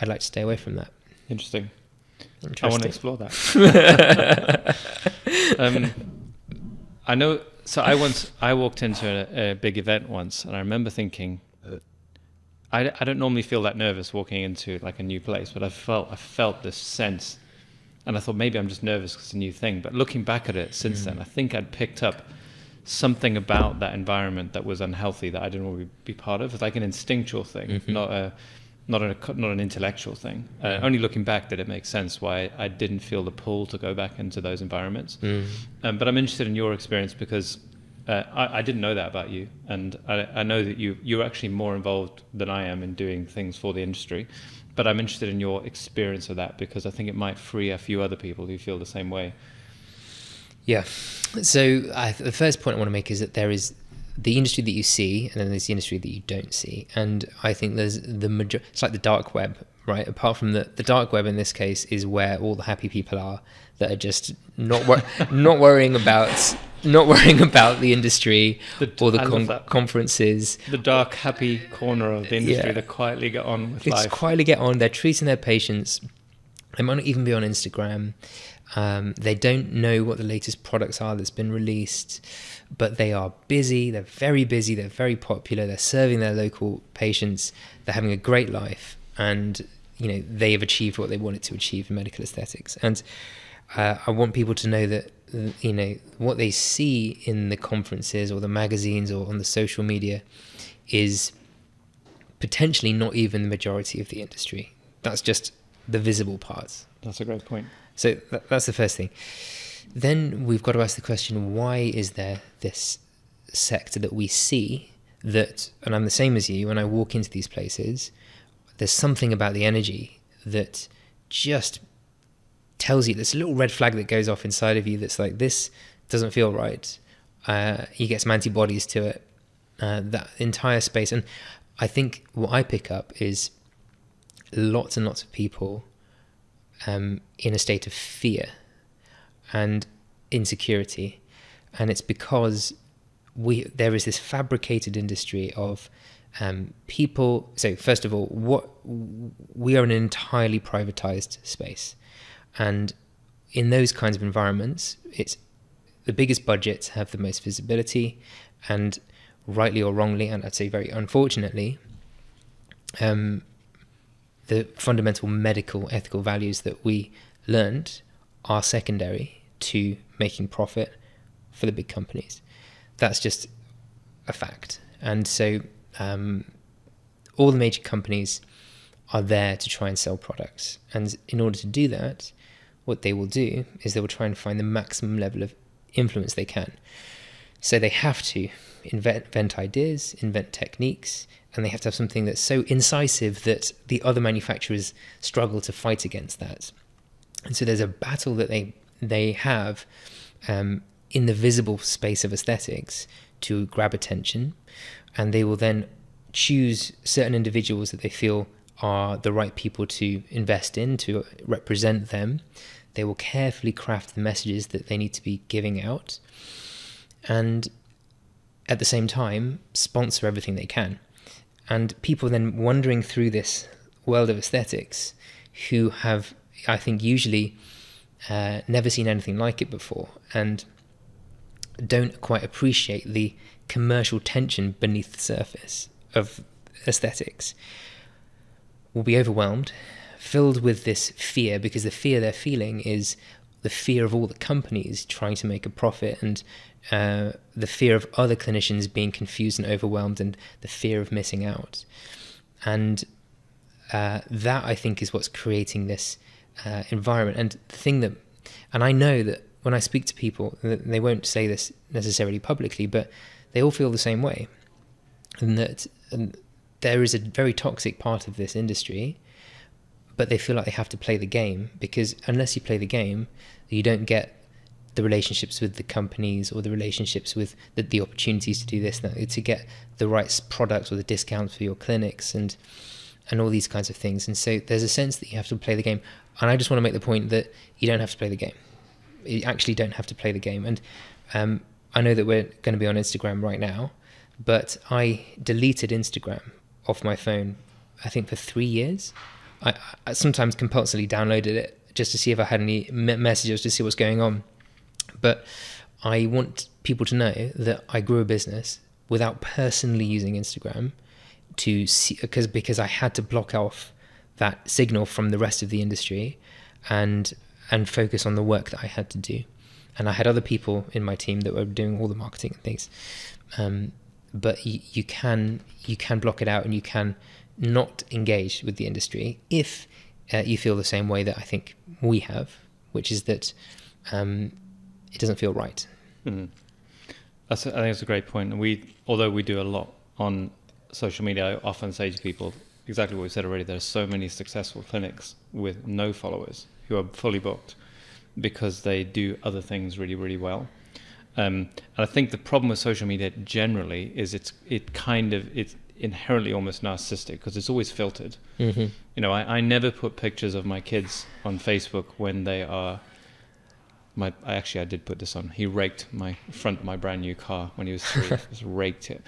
Speaker 2: I'd like to stay away from that.
Speaker 1: Interesting. I want to explore that. I know. So I walked into a big event once, and I remember thinking, I don't normally feel that nervous walking into like a new place, but I felt this sense. And I thought maybe I'm just nervous because it's a new thing. But looking back at it since then, I think I'd picked up something about that environment that was unhealthy that I didn't want to be part of. It's like an instinctual thing, not an intellectual thing. Only looking back did it make sense why I didn't feel the pull to go back into those environments. But I'm interested in your experience because I didn't know that about you. And I know that you're actually more involved than I am in doing things for the industry. But I'm interested in your experience of that because I think it might free a few other people who feel the same way. Yeah.
Speaker 2: So the first point I want to make is that there is the industry that you see, and then there's the industry that you don't see. And I think there's it's like the dark web, right? Apart from the dark web in this case is where all the happy people are that are just not worrying about the industry or the conferences.
Speaker 1: The dark, happy corner of the industry that quietly get on with life.
Speaker 2: Quietly get on. They're treating their patients. They might not even be on Instagram. They don't know what the latest products are that's been released, but they are busy. They're very busy. They're very popular. They're serving their local patients. They're having a great life, and they have achieved what they wanted to achieve in medical aesthetics. And I want people to know that what they see in the conferences or the magazines or on the social media is potentially not even the majority of the industry. That's just the visible parts.
Speaker 1: That's a great point.
Speaker 2: So that's the first thing. Then we've got to ask the question, why is there this sector that we see that, and I'm the same as you, when I walk into these places, there's something about the energy that just tells you, this little red flag that goes off inside of you that's like, this doesn't feel right. You get some antibodies to it, that entire space. And I think what I pick up is lots and lots of people in a state of fear and insecurity, and it's because there is this fabricated industry of people. So first of all, we are in an entirely privatized space, and in those kinds of environments, it's the biggest budgets have the most visibility, and rightly or wrongly, and I'd say very unfortunately, the fundamental medical ethical values that we learned are secondary to making profit for the big companies. That's just a fact. And so all the major companies are there to try and sell products. And in order to do that, what they will do is they will try and find the maximum level of influence they can. So they have to invent ideas, invent techniques, and they have to have something that's so incisive that the other manufacturers struggle to fight against that. And so there's a battle that they have in the visible space of aesthetics to grab attention, and they will then choose certain individuals that they feel are the right people to invest in, to represent them. They will carefully craft the messages that they need to be giving out, and at the same time sponsor everything they can. And people then wandering through this world of aesthetics who have, I think, usually never seen anything like it before and don't quite appreciate the commercial tension beneath the surface of aesthetics, will be overwhelmed, filled with this fear, because the fear they're feeling is the fear of all the companies trying to make a profit, and the fear of other clinicians being confused and overwhelmed, and the fear of missing out. And that, I think, is what's creating this environment. And the thing that, and I know that when I speak to people, they won't say this necessarily publicly, but they all feel the same way, and that there is a very toxic part of this industry, but they feel like they have to play the game, because unless you play the game, you don't get the relationships with the companies or the relationships with the opportunities to do this, to get the right products or the discounts for your clinics and all these kinds of things. And so there's a sense that you have to play the game. And I just want to make the point that you don't have to play the game. You actually don't have to play the game. And I know that we're going to be on Instagram right now, but I deleted Instagram off my phone, I think, for 3 years. I sometimes compulsively downloaded it just to see if I had any messages, to see what's going on. But I want people to know that I grew a business without personally using Instagram to see, because I had to block off that signal from the rest of the industry and focus on the work that I had to do. And I had other people in my team that were doing all the marketing and things. But you can block it out, and you can not engage with the industry if you feel the same way that I think we have, which is that it doesn't feel right.
Speaker 1: Mm-hmm. I think that's a great point. And although we do a lot on social media, I often say to people exactly what we said already. There are so many successful clinics with no followers who are fully booked because they do other things really, really well. And I think the problem with social media generally is it's inherently almost narcissistic, because it's always filtered. Mm-hmm. You know, I never put pictures of my kids on Facebook when they are. I did put this on. He raked my front of my brand new car when he was 3. Just raked it.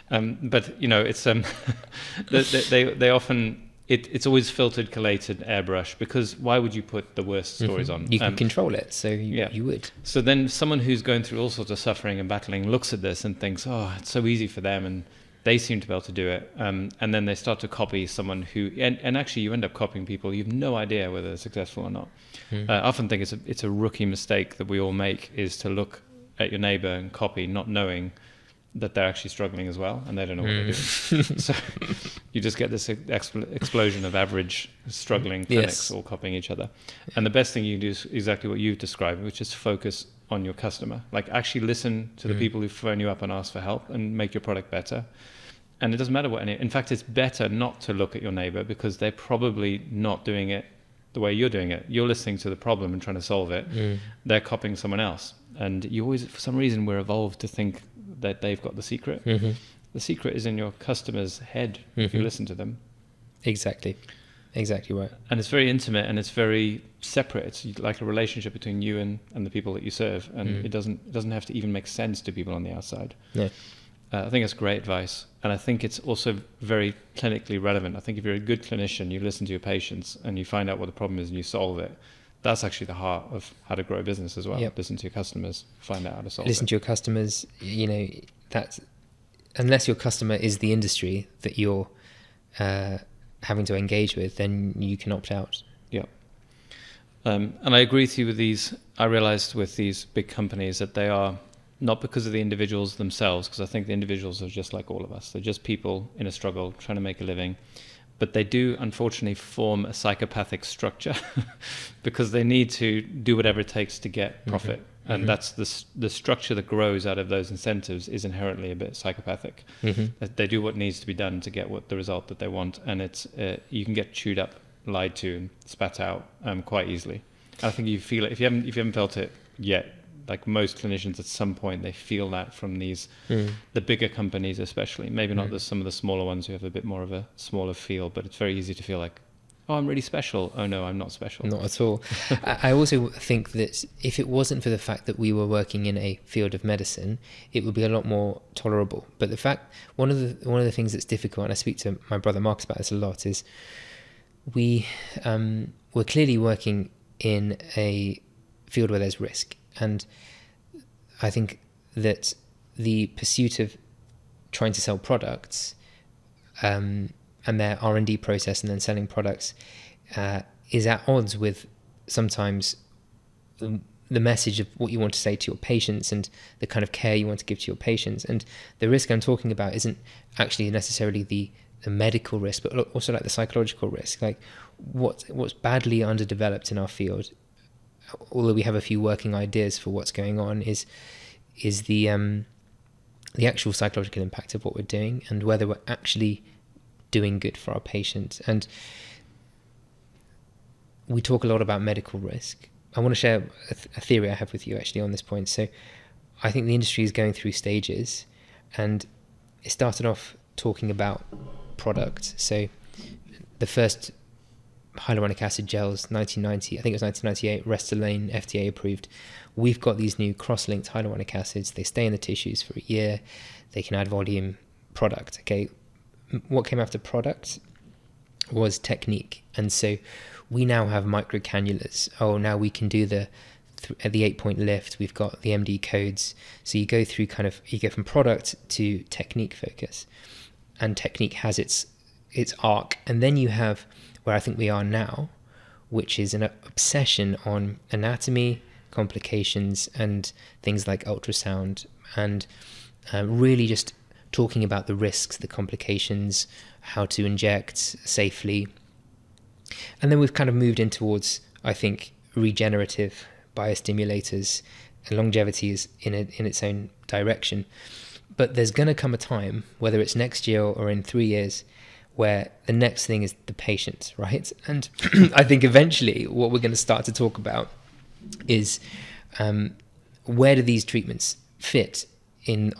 Speaker 1: But you know, it's they often. It's always filtered, collated, airbrush, because why would you put the worst stories on?
Speaker 2: You can control it, so you would.
Speaker 1: So then someone who's going through all sorts of suffering and battling looks at this and thinks, oh, it's so easy for them, and they seem to be able to do it. And then they start to copy someone who, and actually you end up copying people. You have no idea whether they're successful or not. I often think it's a rookie mistake that we all make, is to look at your neighbor and copy, not knowing that they're actually struggling as well, and they don't know what they're doing. So you just get this explosion of average struggling clinics all copying each other. And the best thing you can do is exactly what you've described, which is focus on your customer. Like, actually listen to the people who phone you up and ask for help and make your product better. And it doesn't matter in fact, it's better not to look at your neighbor, because they're probably not doing it the way you're doing it. You're listening to the problem and trying to solve it. They're copying someone else. And you always, for some reason, we're evolved to think that they've got the secret. The secret is in your customer's head if you listen to them.
Speaker 2: Exactly. exactly right.
Speaker 1: And it's very intimate and it's very separate. It's like a relationship between you and the people that you serve, and it doesn't have to even make sense to people on the outside.
Speaker 2: No.
Speaker 1: I think that's great advice, and I think it's also very clinically relevant. I think if you're a good clinician, you listen to your patients and you find out what the problem is and you solve it. That's actually the heart of how to grow a business as well.
Speaker 2: Yep.
Speaker 1: Listen to your customers, find out how to solve it.
Speaker 2: Listen to your customers. You know, that's, unless your customer is the industry that you're having to engage with, then you can opt out.
Speaker 1: Yeah. And I agree with you with these. I realized with these big companies that they are not because of the individuals themselves, because I think the individuals are just like all of us. They're just people in a struggle trying to make a living. But they do, unfortunately, form a psychopathic structure because they need to do whatever it takes to get profit. And that's the structure that grows out of those incentives is inherently a bit psychopathic. They do what needs to be done to get the result that they want. And it's you can get chewed up, lied to, and spat out quite easily. I think you feel it. If you haven't felt it yet, like most clinicians at some point, they feel that from these, the bigger companies especially. Maybe not some of the smaller ones who have a bit more of a smaller feel, but it's very easy to feel like, oh, I'm really special. Oh no, I'm not special.
Speaker 2: Not at all. I also think that if it wasn't for the fact that we were working in a field of medicine, it would be a lot more tolerable. But the fact, one of the things that's difficult, and I speak to my brother Marcus about this a lot, is we're clearly working in a field where there's risk. And I think that the pursuit of trying to sell products and their R&D process and then selling products is at odds with sometimes the message of what you want to say to your patients and the kind of care you want to give to your patients. And the risk I'm talking about isn't actually necessarily the medical risk, but also like the psychological risk. Like what's badly underdeveloped in our field, although we have a few working ideas for what's going on, is the actual psychological impact of what we're doing and whether we're actually doing good for our patient. And we talk a lot about medical risk. I want to share a theory I have with you actually on this point. So I think the industry is going through stages, and it started off talking about product. So the first hyaluronic acid gels, 1990, I think it was 1998, Restylane, FDA approved. We've got these new cross-linked hyaluronic acids. They stay in the tissues for a year. They can add volume. Product. Okay, what came after product was technique. And so we now have micro cannulas. Oh, now we can do the 8-point lift. We've got the MD codes. So you go through you go from product to technique focus, and technique has its arc. And then you have where I think we are now, which is an obsession on anatomy, complications, and things like ultrasound, and really just talking about the risks, the complications, how to inject safely. And then we've kind of moved in towards, I think, regenerative biostimulators, and longevity is in its own direction. But there's going to come a time, whether it's next year or in 3 years, where the next thing is the patient, right? And I think eventually what we're going to start to talk about is where do these treatments fit in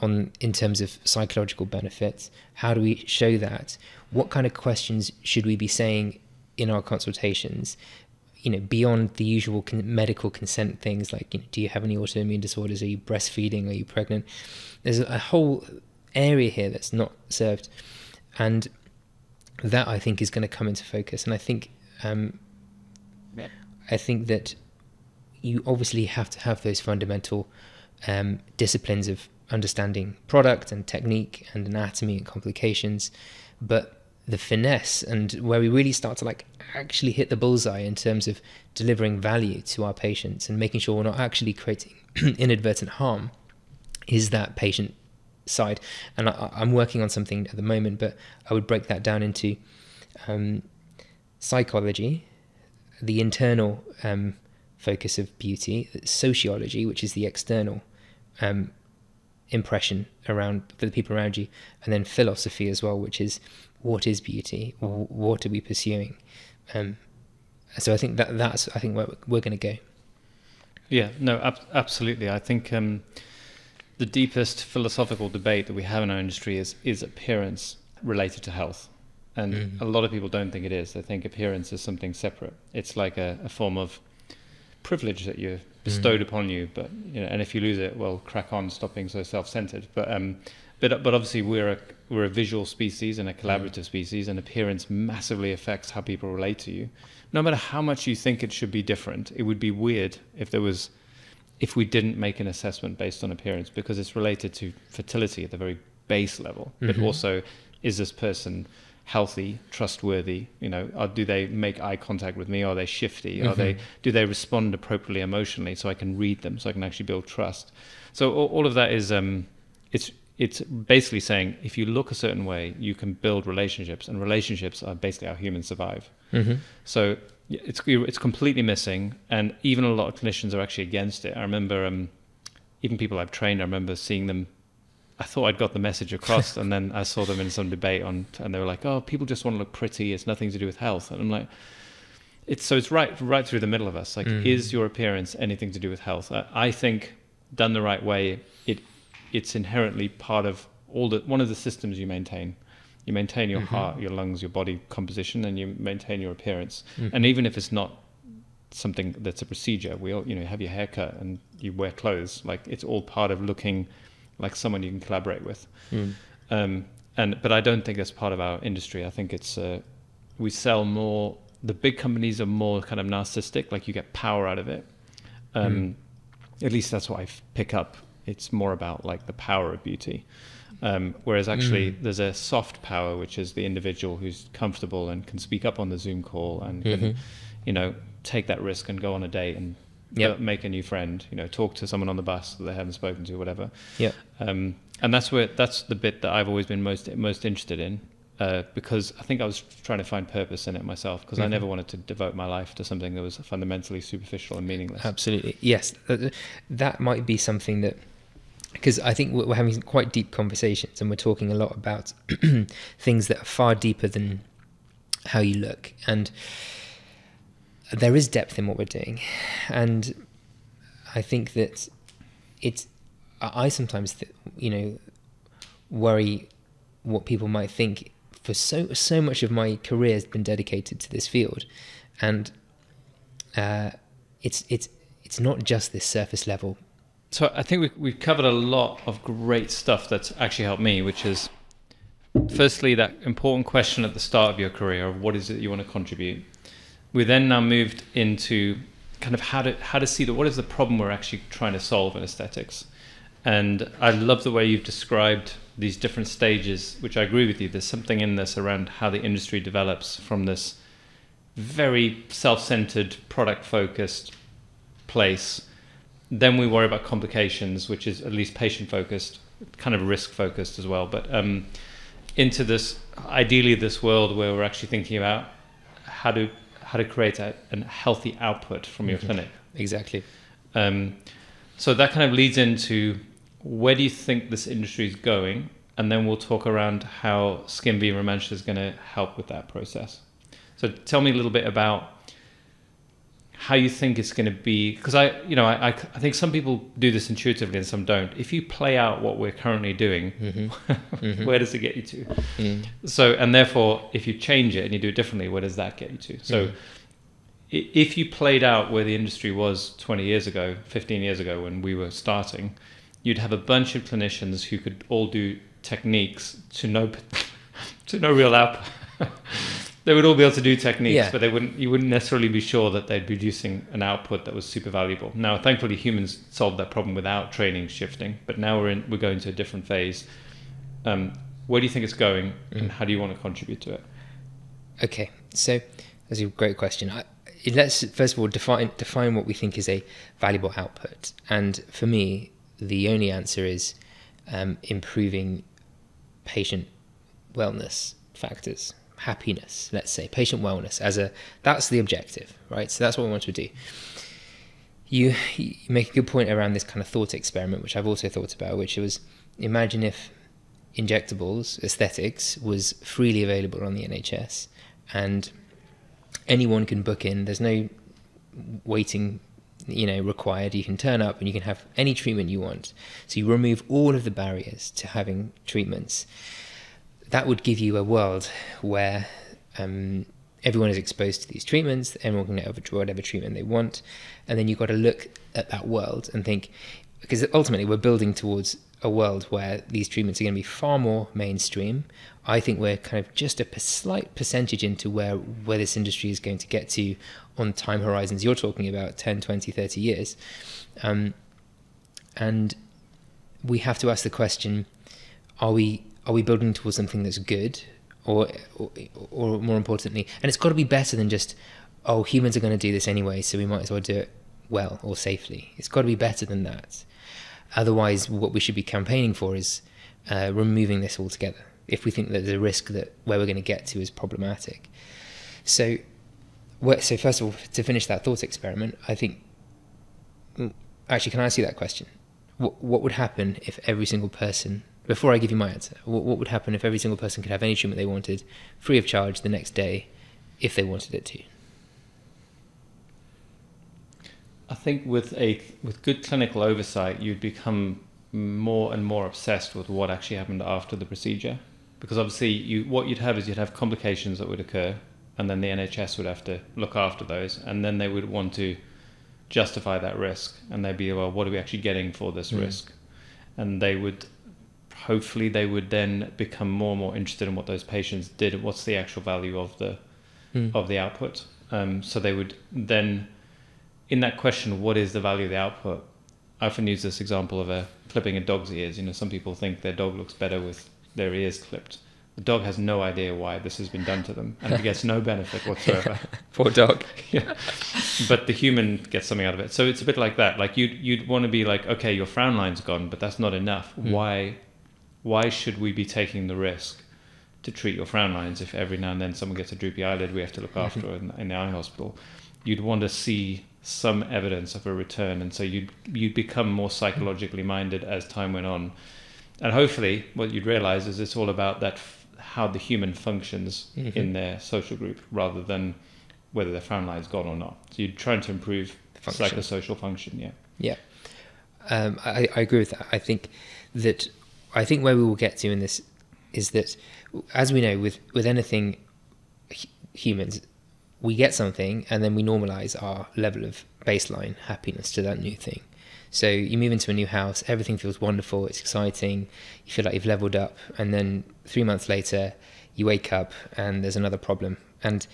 Speaker 2: terms of psychological benefits? How do we show that? What kind of questions should we be saying in our consultations? You know, beyond the usual medical consent things like, you know, do you have any autoimmune disorders? Are you breastfeeding? Are you pregnant? There's a whole area here that's not served, and that I think is going to come into focus. And I think that you obviously have to have those fundamental disciplines of understanding product and technique and anatomy and complications, but the finesse and where we really start to actually hit the bullseye in terms of delivering value to our patients and making sure we're not actually creating inadvertent harm is that patient side. And I'm working on something at the moment, but I would break that down into psychology, the internal focus of beauty, sociology, which is the external impression around for the people around you, and then philosophy as well, which is what is beauty, what are we pursuing. So I think that's where we're going to go.
Speaker 1: Yeah, no, absolutely. I think the deepest philosophical debate that we have in our industry is appearance related to health. And a lot of people don't think it is. They think appearance is something separate. It's like a form of privilege that you're bestowed upon you. But and if you lose it, well, crack on, stop being so self-centered. But obviously we're a visual species and a collaborative species, and appearance massively affects how people relate to you. No matter how much you think it should be different, it would be weird if we didn't make an assessment based on appearance, because it's related to fertility at the very base level. But also, is this person healthy, trustworthy? Do they make eye contact with me? Are they shifty? Do they respond appropriately emotionally, so I can read them, so I can actually build trust? So all of that is it's basically saying, if you look a certain way, you can build relationships, and relationships are basically how humans survive. So it's completely missing, and even a lot of clinicians are actually against it. I remember even people I've trained, I remember seeing them. I thought I'd got the message across, and then I saw them in some debate and they were like, "Oh, people just want to look pretty. It's nothing to do with health." And I'm like, it's right through the middle of us. Like, is your appearance anything to do with health? I think done the right way, it's inherently part of one of the systems you maintain. You maintain your heart, your lungs, your body composition, and you maintain your appearance. And even if it's not something that's a procedure, we all, have your hair cut and you wear clothes, like it's all part of looking like someone you can collaborate with. But I don't think that's part of our industry. I think it's we sell more. The big companies are more kind of narcissistic, like you get power out of it. At least that's what I pick up. It's more about like the power of beauty. Whereas actually there's a soft power, which is the individual who's comfortable and can speak up on the Zoom call and can, take that risk and go on a date and make a new friend, talk to someone on the bus that they haven't spoken to, whatever. And that's the bit that I've always been most interested in, because I think I was trying to find purpose in it myself, because I never wanted to devote my life to something that was fundamentally superficial and meameaningless.
Speaker 2: Absolutely. Yes. That might be something that, because I think we're having quite deep conversations and we're talking a lot about things that are far deeper than how you look. And there is depth in what we're doing. And I think that I sometimes, worry what people might think, for so much of my career has been dedicated to this field. And it's not just this surface level.
Speaker 1: So I think we've covered a lot of great stuff that's actually helped me, which is firstly that important question at the start of your career of what is it you want to contribute. We then now moved into kind of how to see what is the problem we're actually trying to solve in aesthetics. And I love the way you've described these different stages, which I agree with you. There's something in this around how the industry develops from this very self-centered, product-focused place. Then we worry about complications, which is at least patient-focused, kind of risk-focused as well. But into this, ideally, this world where we're actually thinking about how to create a healthy output from your clinic.
Speaker 2: Exactly.
Speaker 1: So that kind of leads into where do you think this industry is going? And then we'll talk around how Skin V Romantia is going to help with that process. So tell me a little bit about how you think it's going to be, because I think some people do this intuitively and some don't. If you play out what we're currently doing, where does it get you to? So, and therefore, if you change it and you do it differently, where does that get you to? So, if you played out where the industry was 20 years ago, 15 years ago when we were starting, you'd have a bunch of clinicians who could all do techniques to no real output. They would all be able to do techniques, but you wouldn't necessarily be sure that they'd be producing an output that was super valuable. Now, thankfully, humans solved that problem without training shifting, but now we're going to a different phase. Where do you think it's going, and how do you want to contribute to it?
Speaker 2: Okay, so that's a great question. Let's first of all define what we think is a valuable output. And for me, the only answer is improving patient wellness factors. Happiness, let's say, patient wellness that's the objective, right? So that's what we want to do. You make a good point around this kind of thought experiment, which I've also thought about, which was, imagine if injectables, aesthetics, was freely available on the NHS and anyone can book in. There's no waiting, required. You can turn up and you can have any treatment you want. So you remove all of the barriers to having treatments. that would give you a world where everyone is exposed to these treatments, everyone can get whatever treatment they want, and then you've got to look at that world and think, because ultimately we're building towards a world where these treatments are going to be far more mainstream. I think we're kind of just a slight percentage into where this industry is going to get to on time horizons you're talking about, 10, 20, 30 years. And we have to ask the question, are we building towards something that's good, or more importantly, and it's got to be better than just, oh, humans are going to do this anyway, so we might as well do it well or safely. It's got to be better than that. Otherwise, what we should be campaigning for is removing this altogether, if we think that there's a risk that where we're going to get to is problematic. So first of all, to finish that thought experiment, I think, actually, can I ask you that question? What would happen if every single person, before I give you my answer, what would happen if every single person could have any treatment they wanted free of charge the next day if they wanted it to?
Speaker 1: I think with good clinical oversight, you'd become more and more obsessed with what actually happened after the procedure, because obviously what you'd have complications that would occur, and then the NHS would have to look after those, and then they would want to justify that risk, and they'd be, well, what are we actually getting for this risk? And they would then become more and more interested in what those patients did and what's the actual value of the output. So they would then, in that question, what is the value of the output? I often use this example of clipping a dog's ears. Some people think their dog looks better with their ears clipped. The dog has no idea why this has been done to them, and it gets no benefit whatsoever.
Speaker 2: Poor dog.
Speaker 1: Yeah. But the human gets something out of it. So it's a bit like that. Like you'd want to be like, okay, your frown line's gone, but that's not enough. Why should we be taking the risk to treat your frown lines if every now and then someone gets a droopy eyelid we have to look after in the eye hospital? You'd want to see some evidence of a return, and so you'd become more psychologically minded as time went on. And hopefully what you'd realize is it's all about that how the human functions in their social group rather than whether their frown line's gone or not. So you're trying to improve psychosocial function. Yeah.
Speaker 2: I agree with that. I think where we will get to in this is that, as we know, with anything humans, we get something and then we normalize our level of baseline happiness to that new thing. So you move into a new house, everything feels wonderful, it's exciting, you feel like you've leveled up, and then 3 months later you wake up and there's another problem. And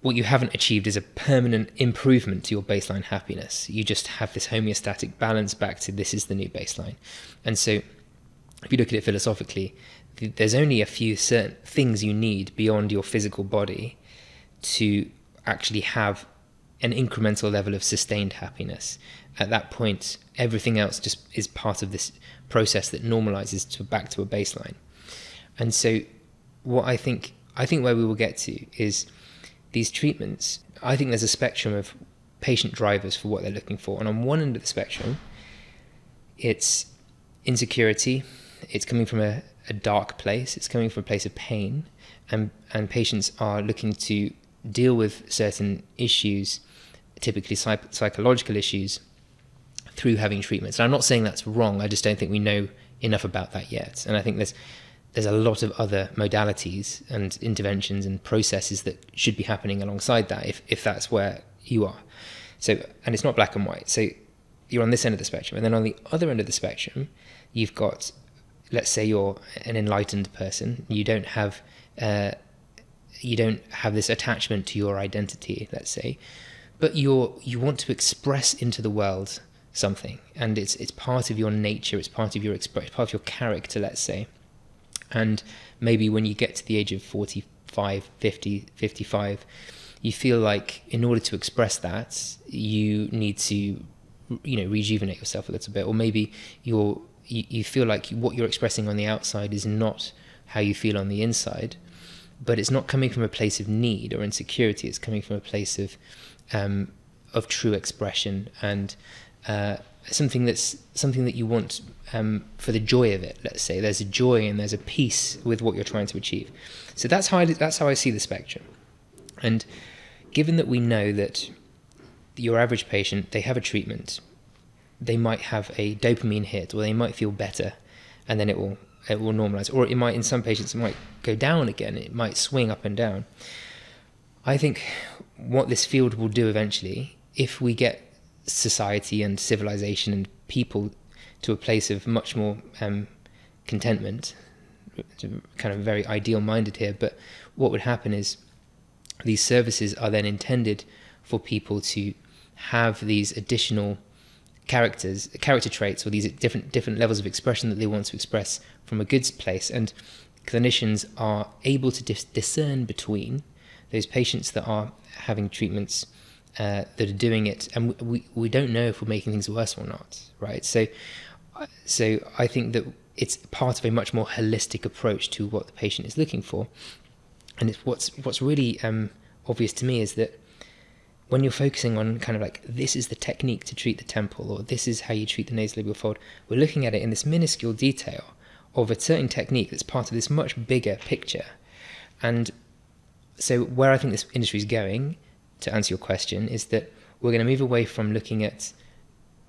Speaker 2: what you haven't achieved is a permanent improvement to your baseline happiness. You just have this homeostatic balance back to this is the new baseline. And so if you look at it philosophically, there's only a few certain things you need beyond your physical body to actually have an incremental level of sustained happiness. At that point, everything else just is part of this process that normalizes back to a baseline. And so what I think where we will get to is these treatments. I think there's a spectrum of patient drivers for what they're looking for. And on one end of the spectrum, it's insecurity. It's coming from a dark place. It's coming from a place of pain. And patients are looking to deal with certain issues, typically psychological issues, through having treatments. And I'm not saying that's wrong, I just don't think we know enough about that yet. And I think there's a lot of other modalities and interventions and processes that should be happening alongside that if that's where you are. So, and it's not black and white. So you're on this end of the spectrum. And then on the other end of the spectrum, you've got, let's say you're an enlightened person. You don't have this attachment to your identity, let's say, but you want to express into the world something, and it's part of your nature, it's part of your part of your character, let's say. And maybe when you get to the age of 45, 50, 55, you feel like in order to express that, you need to, rejuvenate yourself a little bit, or maybe you feel like what you're expressing on the outside is not how you feel on the inside, but it's not coming from a place of need or insecurity. It's coming from a place of true expression and something that you want for the joy of it. Let's say there's a joy and there's a peace with what you're trying to achieve. So that's how I see the spectrum. And given that we know that your average patient, they have a treatment, they might have a dopamine hit, or they might feel better, and then it will it will normalize, or it might, in some patients, it might go down again. It might swing up and down. I think what this field will do eventually, if we get society and civilization and people to a place of much more contentment, kind of very ideal minded here, but what would happen is these services are then intended for people to have these additional character traits, or these different levels of expression that they want to express from a goods place, and clinicians are able to discern between those patients that are having treatments that are doing it, and we don't know if we're making things worse or not, right? So I think that it's part of a much more holistic approach to what the patient is looking for, and it's what's really obvious to me is that when you're focusing on kind of like, this is the technique to treat the temple, or this is how you treat the nasolabial fold, we're looking at it in this minuscule detail of a certain technique that's part of this much bigger picture. And so where I think this industry is going, to answer your question, is that we're going to move away from looking at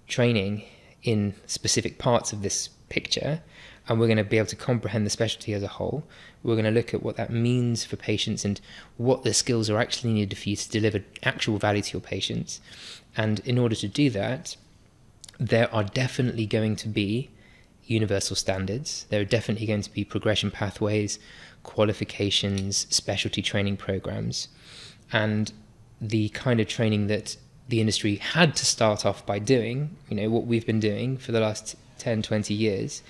Speaker 2: training in specific parts of this picture, and we're going to be able to comprehend the specialty as a whole. We're going to look at what that means for patients and what the skills are actually needed for you to deliver actual value to your patients. And in order to do that, there are definitely going to be universal standards. There are definitely going to be progression pathways, qualifications, specialty training programs, and the kind of training that the industry had to start off by doing, what we've been doing for the last 10, 20 years,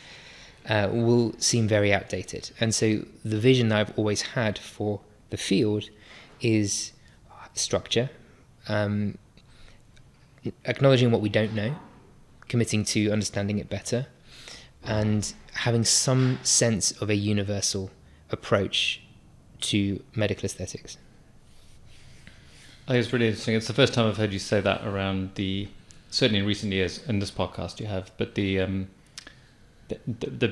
Speaker 2: will seem very outdated. And so the vision that I've always had for the field is structure, acknowledging what we don't know, committing to understanding it better, and having some sense of a universal approach to medical aesthetics.
Speaker 1: I think it's really interesting. It's the first time I've heard you say that around certainly in recent years, in this podcast you have, but the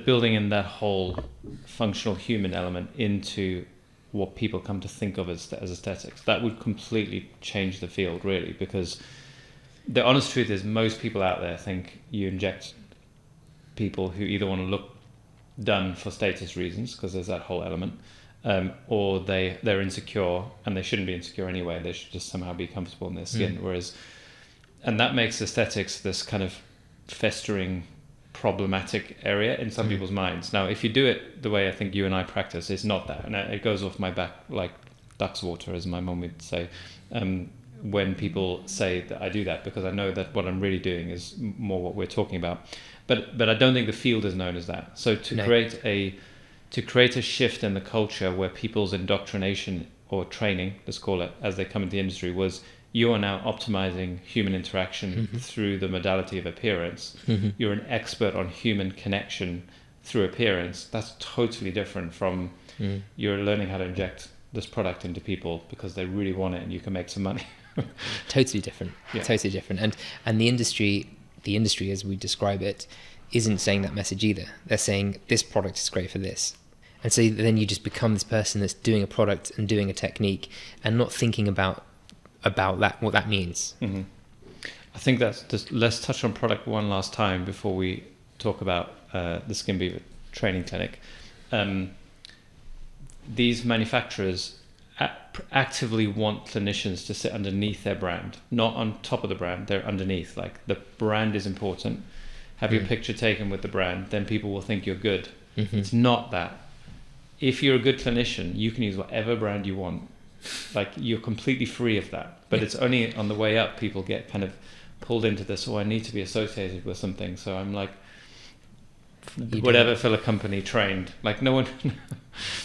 Speaker 1: building in that whole functional human element into what people come to think of as aesthetics, that would completely change the field, really, because the honest truth is most people out there think you inject people who either want to look done for status reasons, because there's that whole element, or they're insecure, and they shouldn't be insecure anyway. They should just somehow be comfortable in their skin. And that makes aesthetics this kind of festering, problematic area in some people's minds. Now, if you do it the way I think you and I practice, it's not that, and it goes off my back like duck's water, as my mum would say, when people say that I do that, because I know that what I'm really doing is more what we're talking about. But I don't think the field is known as that. So to create a shift in the culture where people's indoctrination or training, let's call it, as they come into the industry, was you are now optimizing human interaction through the modality of appearance. You're an expert on human connection through appearance. That's totally different from you're learning how to inject this product into people because they really want it and you can make some money.
Speaker 2: Totally different. Yeah. Totally different. And the industry as we describe it isn't saying that message either. They're saying this product is great for this. And so then you just become this person that's doing a product and doing a technique and not thinking about that, what that means.
Speaker 1: I think that's just, let's touch on product one last time before we talk about the Skin Beaver training clinic. These manufacturers actively want clinicians to sit underneath their brand, not on top of the brand. They're underneath. Like, the brand is important. Have your picture taken with the brand, then people will think you're good. It's not that. If you're a good clinician, you can use whatever brand you want. Like, you're completely free of that. But it's only on the way up people get kind of pulled into this, I need to be associated with something. So I'm like, whatever filler company trained. Like, no one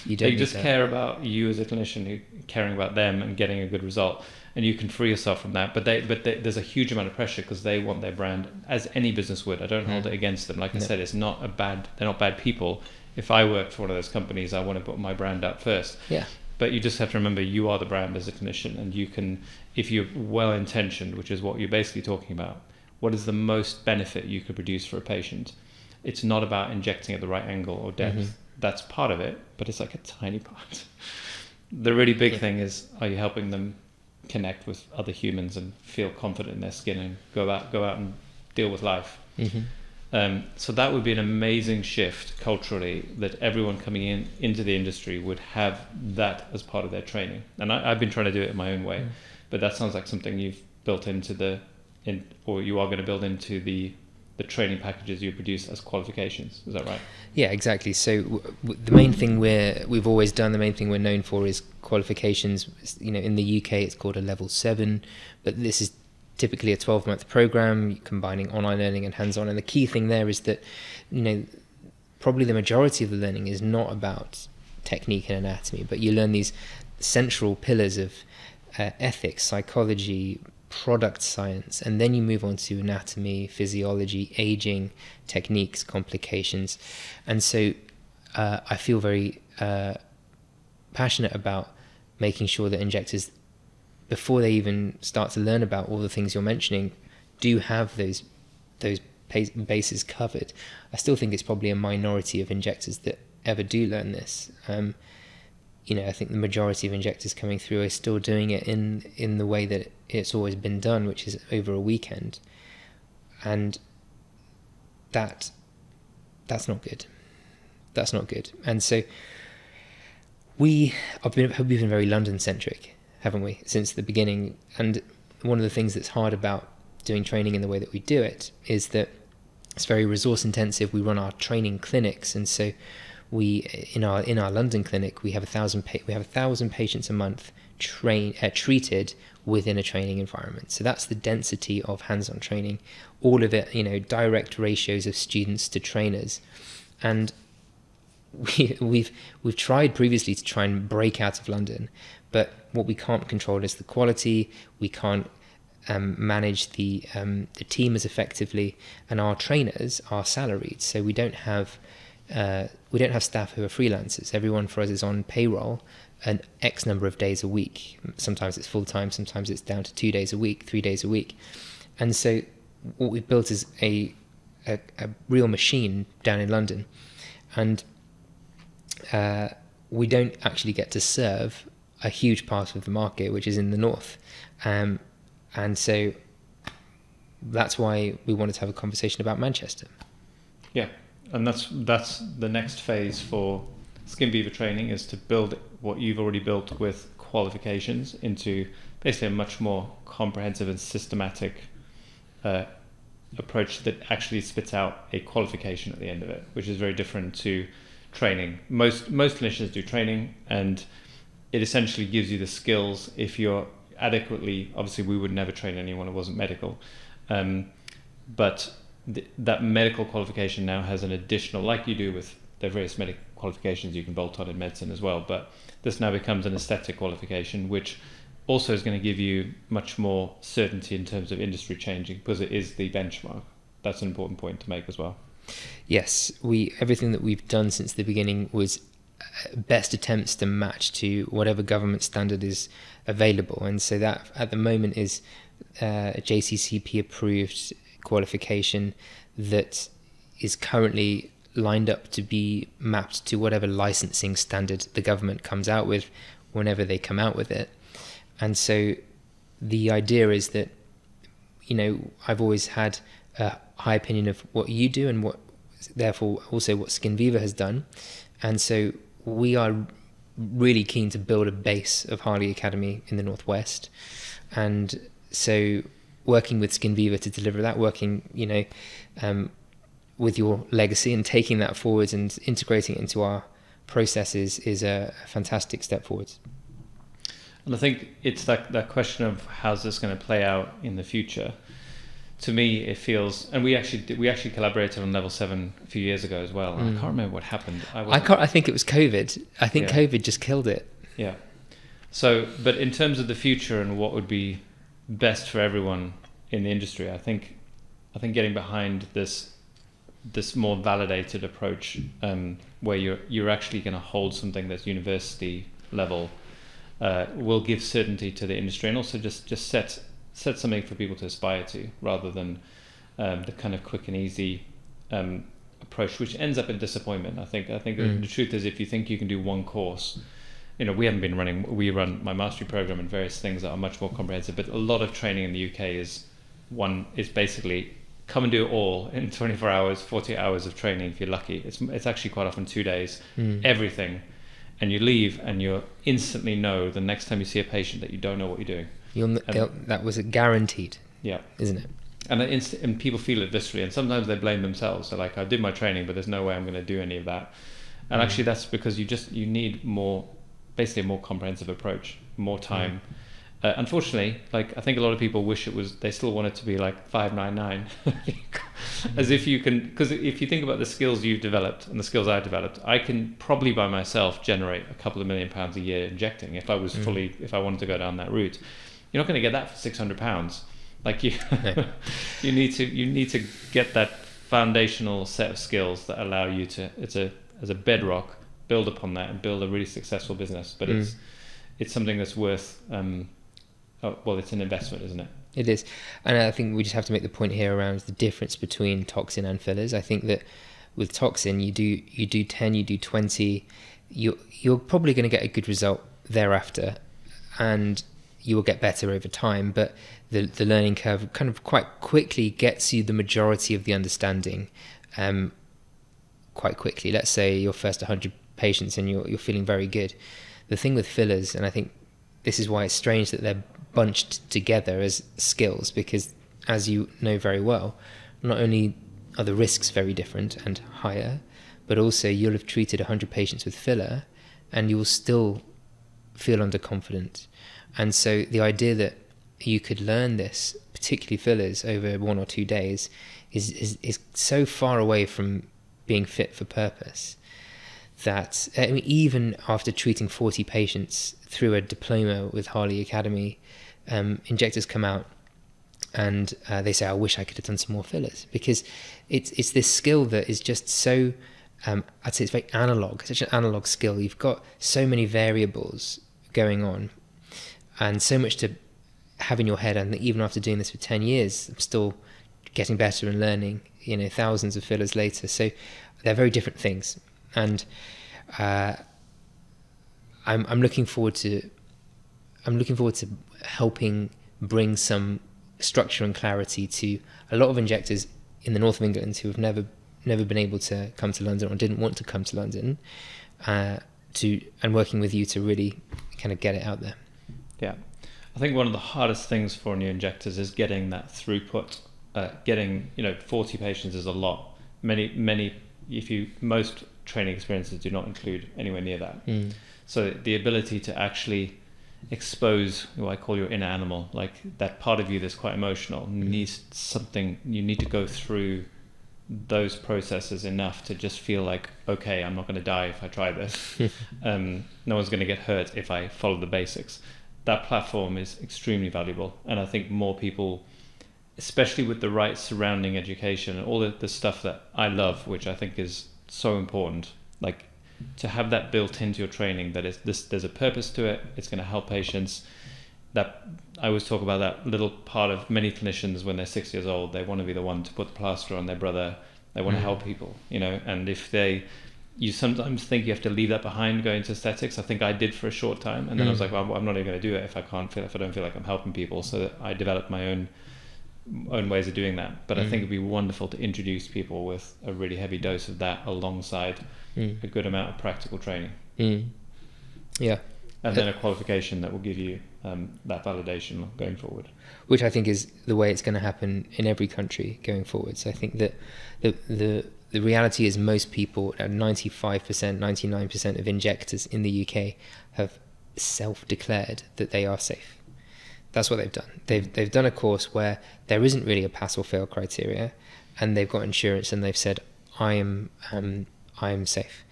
Speaker 1: they just care about you as a clinician, who caring about them and getting a good result, and you can free yourself from that. But there's a huge amount of pressure because they want their brand, as any business would. I don't hold it against them. Like I said, they're not bad people. If I worked for one of those companies, I want to put my brand up first.
Speaker 2: Yeah.
Speaker 1: But you just have to remember, you are the brand as a clinician, and you can, if you're well intentioned, which is what you're basically talking about, what is the most benefit you could produce for a patient? It's not about injecting at the right angle or depth. That's part of it, but it's like a tiny part. The really big thing is, are you helping them connect with other humans and feel confident in their skin and go out and deal with life? So that would be an amazing shift culturally, that everyone coming into the industry would have that as part of their training. And I've been trying to do it in my own way, but that sounds like something you've built into or you are going to build into the training packages you produce as qualifications. Is that right?
Speaker 2: Yeah, exactly. So the main thing we've always done, the main thing we're known for is qualifications. You know, in the UK it's called a level 7, but this is typically a 12-month program combining online learning and hands-on. And the key thing there is that, you know, probably the majority of the learning is not about technique and anatomy, but you learn these central pillars of ethics, psychology, product science, and then you move on to anatomy, physiology, aging, techniques, complications. And so I feel very passionate about making sure that injectors, before they even start to learn about all the things you're mentioning, do have those bases covered. I still think it's probably a minority of injectors that ever do learn this. You know, I think the majority of injectors coming through are still doing it in the way that it's always been done, which is over a weekend, and that's not good. That's not good. And so we've been very London centric, haven't we, since the beginning? And one of the things that's hard about doing training in the way that we do it is that it's very resource intensive. We run our training clinics, and so in our London clinic we have 1,000 patients a month treated within a training environment. So that's the density of hands-on training, all of it, you know, direct ratios of students to trainers. And we've tried previously to try and break out of London, but what we can't control is the quality. We can't manage the team as effectively, and our trainers are salaried, so we don't have staff who are freelancers. Everyone for us is on payroll an X number of days a week. Sometimes it's full time, sometimes it's down to 2 days a week, 3 days a week. And so what we've built is a real machine down in London, and we don't actually get to serve a huge part of the market, which is in the north. And so that's why we wanted to have a conversation about Manchester.
Speaker 1: Yeah. And that's the next phase for SkinViva training, is to build what you've already built with qualifications into basically a much more comprehensive and systematic approach that actually spits out a qualification at the end of it, which is very different to training. Most clinicians do training, and it essentially gives you the skills if you're adequately. Obviously, we would never train anyone who wasn't medical, but that medical qualification now has an additional, like you do with the various medical qualifications you can bolt on in medicine as well, but this now becomes an aesthetic qualification, which also is going to give you much more certainty in terms of industry changing, because it is the benchmark. That's an important point to make as well.
Speaker 2: Yes, everything that we've done since the beginning was best attempts to match to whatever government standard is available, and so that at the moment is a JCCP approved qualification that is currently lined up to be mapped to whatever licensing standard the government comes out with whenever they come out with it. And so the idea is that, you know, I've always had a high opinion of what you do and what, therefore, also what SkinViva has done. And so we are really keen to build a base of Harley Academy in the Northwest. And so working with SkinViva to deliver that, working, you know, with your legacy and taking that forward and integrating it into our processes is a fantastic step forward.
Speaker 1: And I think it's that question of how's this going to play out in the future. To me, it feels, and we actually collaborated on level 7 a few years ago as well. I can't remember what happened.
Speaker 2: I think it was COVID. I think COVID just killed it.
Speaker 1: Yeah. So, but in terms of the future and what would be best for everyone in the industry, I think getting behind this more validated approach, where you're actually going to hold something that's university level, will give certainty to the industry, and also just set something for people to aspire to, rather than the kind of quick and easy approach, which ends up in disappointment. I think the truth is, if you think you can do one course, you know, we run my mastery program and various things that are much more comprehensive, but a lot of training in the UK is basically come and do it all in 24 hours, 40 hours of training if you're lucky. It's actually quite often 2 days, everything. And you leave and you instantly know the next time you see a patient that you don't know what you're doing.
Speaker 2: That was guaranteed.
Speaker 1: Yeah.
Speaker 2: Isn't it?
Speaker 1: And people feel it viscerally, and sometimes they blame themselves. They're like, I did my training, but there's no way I'm going to do any of that. And actually that's because you need basically a more comprehensive approach, more time. Unfortunately, like I think a lot of people wish they still want it to be like 599, as if you can, because if you think about the skills you've developed and the skills I've developed, I can probably by myself generate a couple of £1 million a year injecting if I was if I wanted to go down that route. You're not going to get that for £600. Like you, you need to get that foundational set of skills that allow you to, as a bedrock, build upon that and build a really successful business. But it's something that's worth, it's an investment, isn't it?
Speaker 2: It is. And I think we just have to make the point here around the difference between toxin and fillers. I think that with toxin, you do 10, you do 20, you're probably going to get a good result thereafter, and you will get better over time, but the learning curve kind of quite quickly gets you the majority of the understanding quite quickly. Let's say your first 100 patients and you're feeling very good. The thing with fillers, and I think this is why it's strange that they're bunched together as skills, because as you know very well, not only are the risks very different and higher, but also you'll have treated 100 patients with filler and you will still feel underconfident. And so the idea that you could learn this, particularly fillers, over 1 or 2 days is so far away from being fit for purpose that, I mean, even after treating 40 patients through a diploma with Harley Academy, injectors come out and they say, I wish I could have done some more fillers, because it's this skill that is just so, I'd say it's very analog, such an analog skill. You've got so many variables going on and so much to have in your head. And even after doing this for 10 years, I'm still getting better and learning, thousands of fillers later. So they're very different things. And I'm looking forward to helping bring some structure and clarity to a lot of injectors in the north of England who have never been able to come to London or didn't want to come to London, and working with you to really kind of get it out there. Yeah,
Speaker 1: I think one of the hardest things for new injectors is getting that throughput. Getting 40 patients is a lot. Most training experiences do not include anywhere near that. So the ability to actually expose what I call your inner animal, like that part of you that's quite emotional, needs something. You need to go through those processes enough to just feel like, okay, I'm not going to die if I try this. No one's going to get hurt if I follow the basics. That platform is extremely valuable, and I think more people, especially with the right surrounding education and all the stuff that I love, which I think is so important, like to have that built into your training, that there's a purpose to it, it's going to help patients. That I always talk about that little part of many clinicians when they're 6 years old, they want to be the one to put the plaster on their brother, they want to help people, and if you sometimes think you have to leave that behind going to aesthetics. I think I did for a short time, and then I was like, well, I'm not even going to do it if I don't feel like I'm helping people. So I developed my own ways of doing that. But I think it'd be wonderful to introduce people with a really heavy dose of that alongside a good amount of practical training.
Speaker 2: Yeah.
Speaker 1: And then a qualification that will give you that validation going forward.
Speaker 2: Which I think is the way it's going to happen in every country going forward. So I think that the reality is most people, 95%, 99% of injectors in the UK have self-declared that they are safe. That's what they've done. They've done a course where there isn't really a pass or fail criteria, and they've got insurance and they've said, I am safe.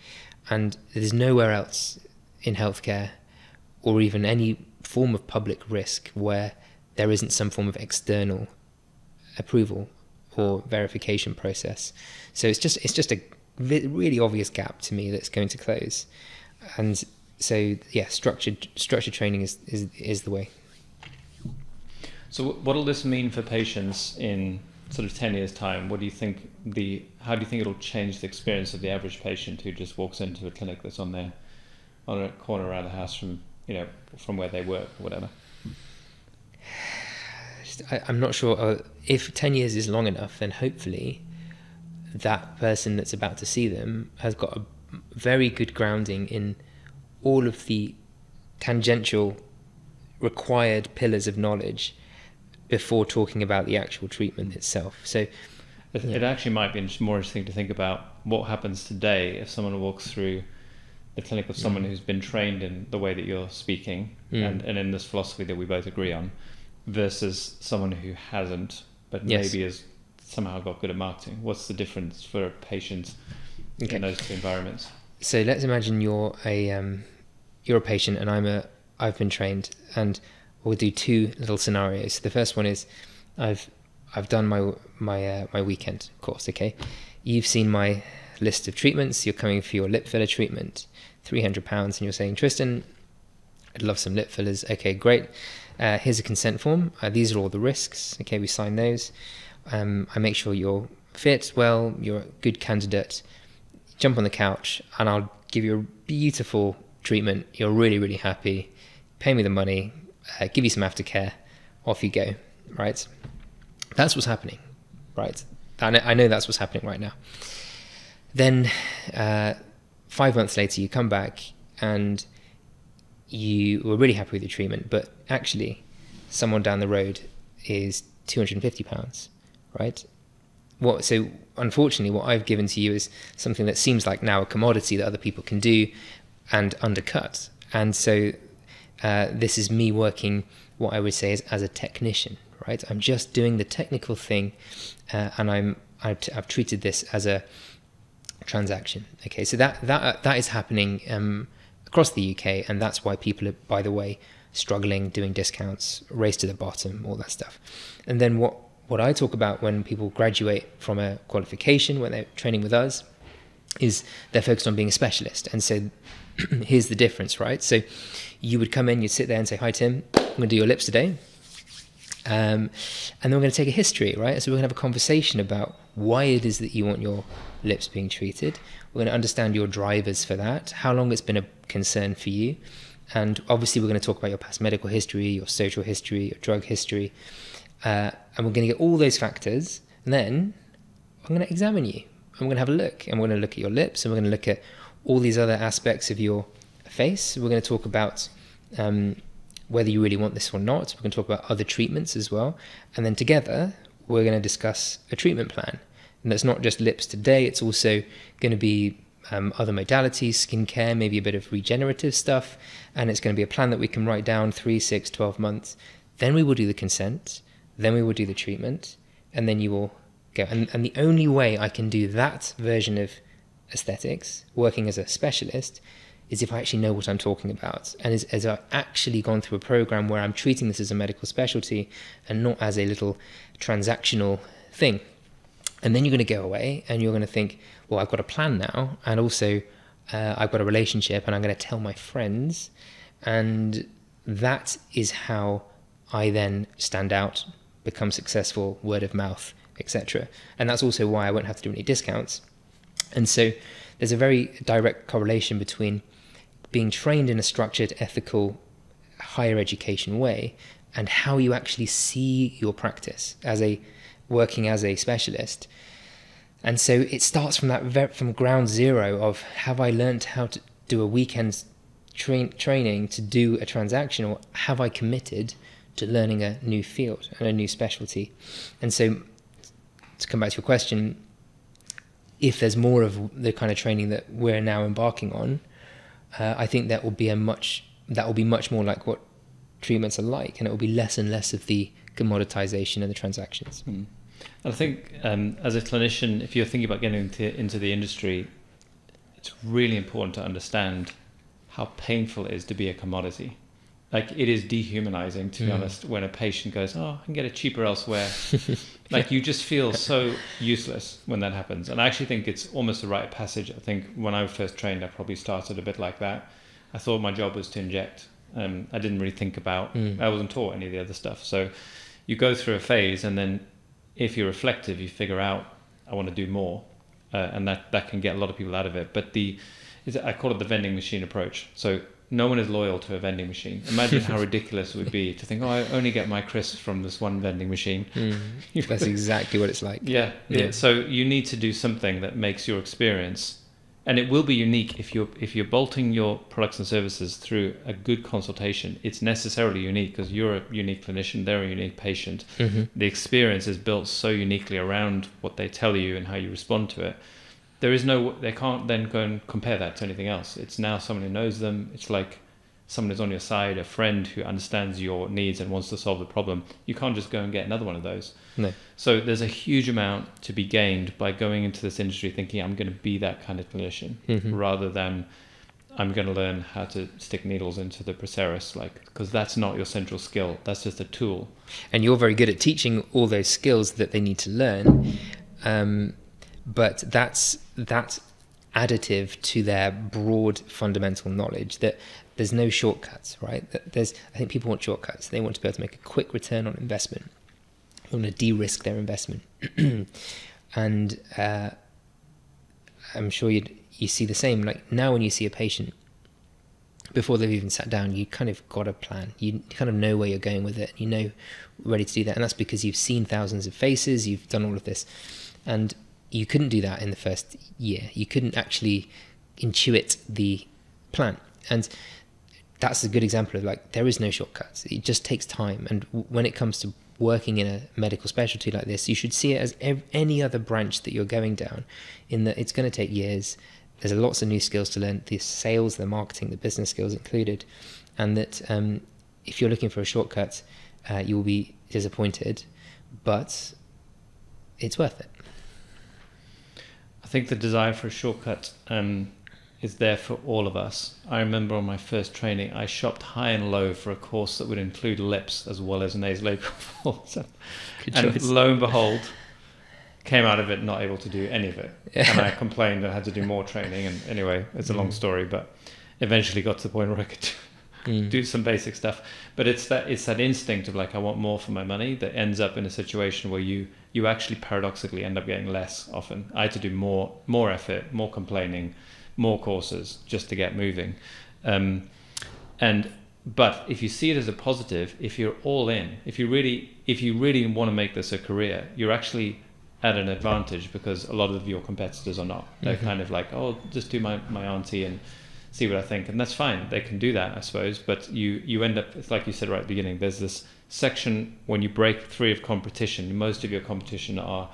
Speaker 2: And there's nowhere else in healthcare or even any form of public risk where there isn't some form of external approval or verification process. So it's just a really obvious gap to me that's going to close. And so yeah, structured training is the way.
Speaker 1: So what'll this mean for patients in sort of 10 years time? What do you think how do you think it'll change the experience of the average patient who just walks into a clinic that's on a corner around the house from where they work or whatever?
Speaker 2: I'm not sure if 10 years is long enough, then hopefully that person that's about to see them has got a very good grounding in all of the tangential required pillars of knowledge before talking about the actual treatment itself. So
Speaker 1: it actually might be more interesting to think about what happens today if someone walks through the clinic with someone who's been trained in the way that you're speaking and in this philosophy that we both agree on, versus someone who hasn't, but maybe has somehow got good at marketing. What's the difference for a patient in those two environments? So
Speaker 2: let's imagine you're a patient and I've been trained, and we'll do two little scenarios. The first one is I've done my weekend course. Okay, you've seen my list of treatments. You're coming for your lip filler treatment, £300, and you're saying, Tristan, I'd love some lip fillers. Okay, great. Here's a consent form. These are all the risks. Okay, we sign those. I make sure you're fit, well, you're a good candidate. Jump on the couch and I'll give you a beautiful treatment. You're really, really happy. Pay me the money, give you some aftercare, off you go, right? That's what's happening, right? And I know that's what's happening right now. Then 5 months later, you come back and you were really happy with your treatment, but actually someone down the road is £250, right? So unfortunately, what I've given to you is something that seems like now a commodity that other people can do and undercut. And so this is me working what I would say is as a technician, right? I'm just doing the technical thing, and I've treated this as a transaction. Okay, so that is happening across the UK, and that's why people are, by the way, struggling, doing discounts, race to the bottom, all that stuff. And then what I talk about when people graduate from a qualification, when they're training with us, is they're focused on being a specialist. And so here's the difference, right? So you would come in, you'd sit there and say, hi, Tim, I'm going to do your lips today. And then we're going to take a history, right? So we're going to have a conversation about why it is that you want your lips being treated. We're going to understand your drivers for that, how long it's been a concern for you. And obviously we're going to talk about your past medical history, your social history, your drug history. And we're going to get all those factors. And then I'm going to examine you. And we're going to have a look. And we're going to look at your lips. And we're going to look at all these other aspects of your face. We're going to talk about whether you really want this or not. We're going to talk about other treatments as well. And then together, we're going to discuss a treatment plan. And that's not just lips today. It's also going to be other modalities, skincare, maybe a bit of regenerative stuff. And it's going to be a plan that we can write down 3, 6, 12 months. Then we will do the consent. Then we will do the treatment. And then you will go. And the only way I can do that version of aesthetics, working as a specialist, is if I actually know what I'm talking about, and as I've actually gone through a program where I'm treating this as a medical specialty and not as a little transactional thing. And then you're going to go away and you're going to think, well, I've got a plan now, and also I've got a relationship, and I'm going to tell my friends, and that is how I then stand out, become successful, word of mouth, etc. And that's also why I won't have to do any discounts. And so there's a very direct correlation between being trained in a structured, ethical, higher education way and how you actually see your practice as working as a specialist. And so it starts from ground zero of, have I learned how to do a weekend training to do a transaction, or have I committed to learning a new field and a new specialty? And so to come back to your question, if there's more of the kind of training that we're now embarking on, I think that will be much more like what treatments are like, and it will be less and less of the commoditization and the transactions.
Speaker 1: And I think as a clinician, if you're thinking about getting into the industry, it's really important to understand how painful it is to be a commodity. Like, it is dehumanizing, to be honest, when a patient goes, oh, I can get it cheaper elsewhere. Like, you just feel so useless when that happens. And I actually think it's almost a rite of passage. I think when I was first trained, I probably started a bit like that. I thought my job was to inject. I didn't really think about, I wasn't taught any of the other stuff. So you go through a phase, and then if you're reflective, you figure out, I want to do more. And that can get a lot of people out of it. But I call it the vending machine approach. So no one is loyal to a vending machine. Imagine how ridiculous it would be to think, oh, I only get my crisps from this one vending machine.
Speaker 2: That's exactly what it's like.
Speaker 1: Yeah. So you need to do something that makes your experience, and it will be unique if you're bolting your products and services through a good consultation. It's necessarily unique because you're a unique clinician, they're a unique patient. The experience is built so uniquely around what they tell you and how you respond to it. They can't then go and compare that to anything else. It's now someone who knows them. It's like someone who's on your side, a friend who understands your needs and wants to solve the problem. You can't just go and get another one of those.
Speaker 2: No.
Speaker 1: So there's a huge amount to be gained by going into this industry thinking I'm going to be that kind of clinician, rather than I'm going to learn how to stick needles into the Proceris, because that's not your central skill. That's just a tool.
Speaker 2: And you're very good at teaching all those skills that they need to learn. But that's additive to their broad fundamental knowledge, that there's no shortcuts, right? I think people want shortcuts. They want to be able to make a quick return on investment. They want to de-risk their investment. And I'm sure you see the same. Like now when you see a patient, before they've even sat down, you kind of got a plan. You kind of know where you're going with it. You know, ready to do that. And that's because you've seen thousands of faces. You've done all of this. And you couldn't do that in the first year. You couldn't actually intuit the plan. And that's a good example of like, there is no shortcuts. It just takes time. And when it comes to working in a medical specialty like this, you should see it as any other branch that you're going down, in that it's going to take years. There's lots of new skills to learn, the sales, the marketing, the business skills included. And that if you're looking for a shortcut, you'll be disappointed, but it's worth it.
Speaker 1: I think the desire for a shortcut is there for all of us. I remember on my first training, I shopped high and low for a course that would include lips as well as nasolabial folds. And lo and behold, came out of it not able to do any of it. Yeah. And I complained and had to do more training. And anyway, it's a long story, but eventually got to the point where I could do some basic stuff. But it's that instinct of like, I want more for my money, that ends up in a situation where you actually paradoxically end up getting less often. I had to do more effort, more complaining, more courses just to get moving. But if you see it as a positive, if you're all in, if you really want to make this a career, you're actually at an advantage, because a lot of your competitors are not. They're kind of like, oh, just do my auntie and see what I think. And that's fine. They can do that, I suppose. But you end up, it's like you said right at the beginning, there's this section when you break free of competition. Most of your competition are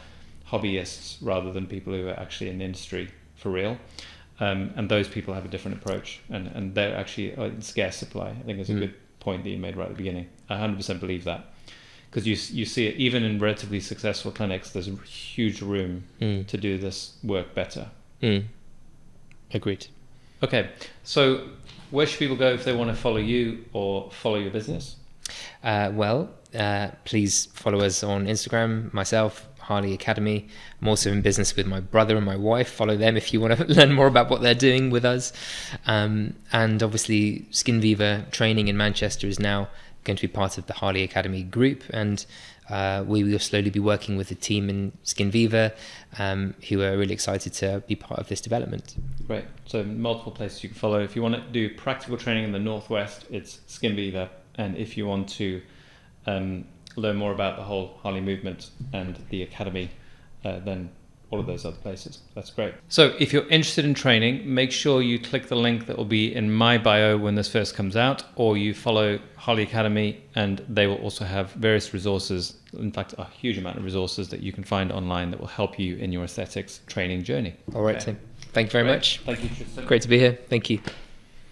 Speaker 1: hobbyists rather than people who are actually in the industry for real. And those people have a different approach, and they're actually in scarce supply. I think it's a good point that you made right at the beginning. I 100% believe that, because you see it even in relatively successful clinics. There's huge room to do this work better.
Speaker 2: Agreed.
Speaker 1: Okay, so where should people go if they want to follow you or follow your business?
Speaker 2: Please follow us on Instagram, myself, Harley Academy. I'm also in business with my brother and my wife. Follow them if you want to learn more about what they're doing with us. And obviously Skin Viva training in Manchester is now going to be part of the Harley Academy group, and we will slowly be working with the team in Skin Viva, who are really excited to be part of this development.
Speaker 1: Great. So multiple places you can follow. If you want to do practical training in the Northwest, it's Skin Viva. And if you want to learn more about the whole Harley movement and the Academy, then all of those other places. That's great. So if you're interested in training, make sure you click the link that will be in my bio when this first comes out, or you follow Harley Academy, and they will also have various resources, in fact a huge amount of resources that you can find online that will help you in your aesthetics training journey.
Speaker 2: All right, Tim. Thank you very much.
Speaker 1: Thank you, Tristan.
Speaker 2: Great to be here. Thank you.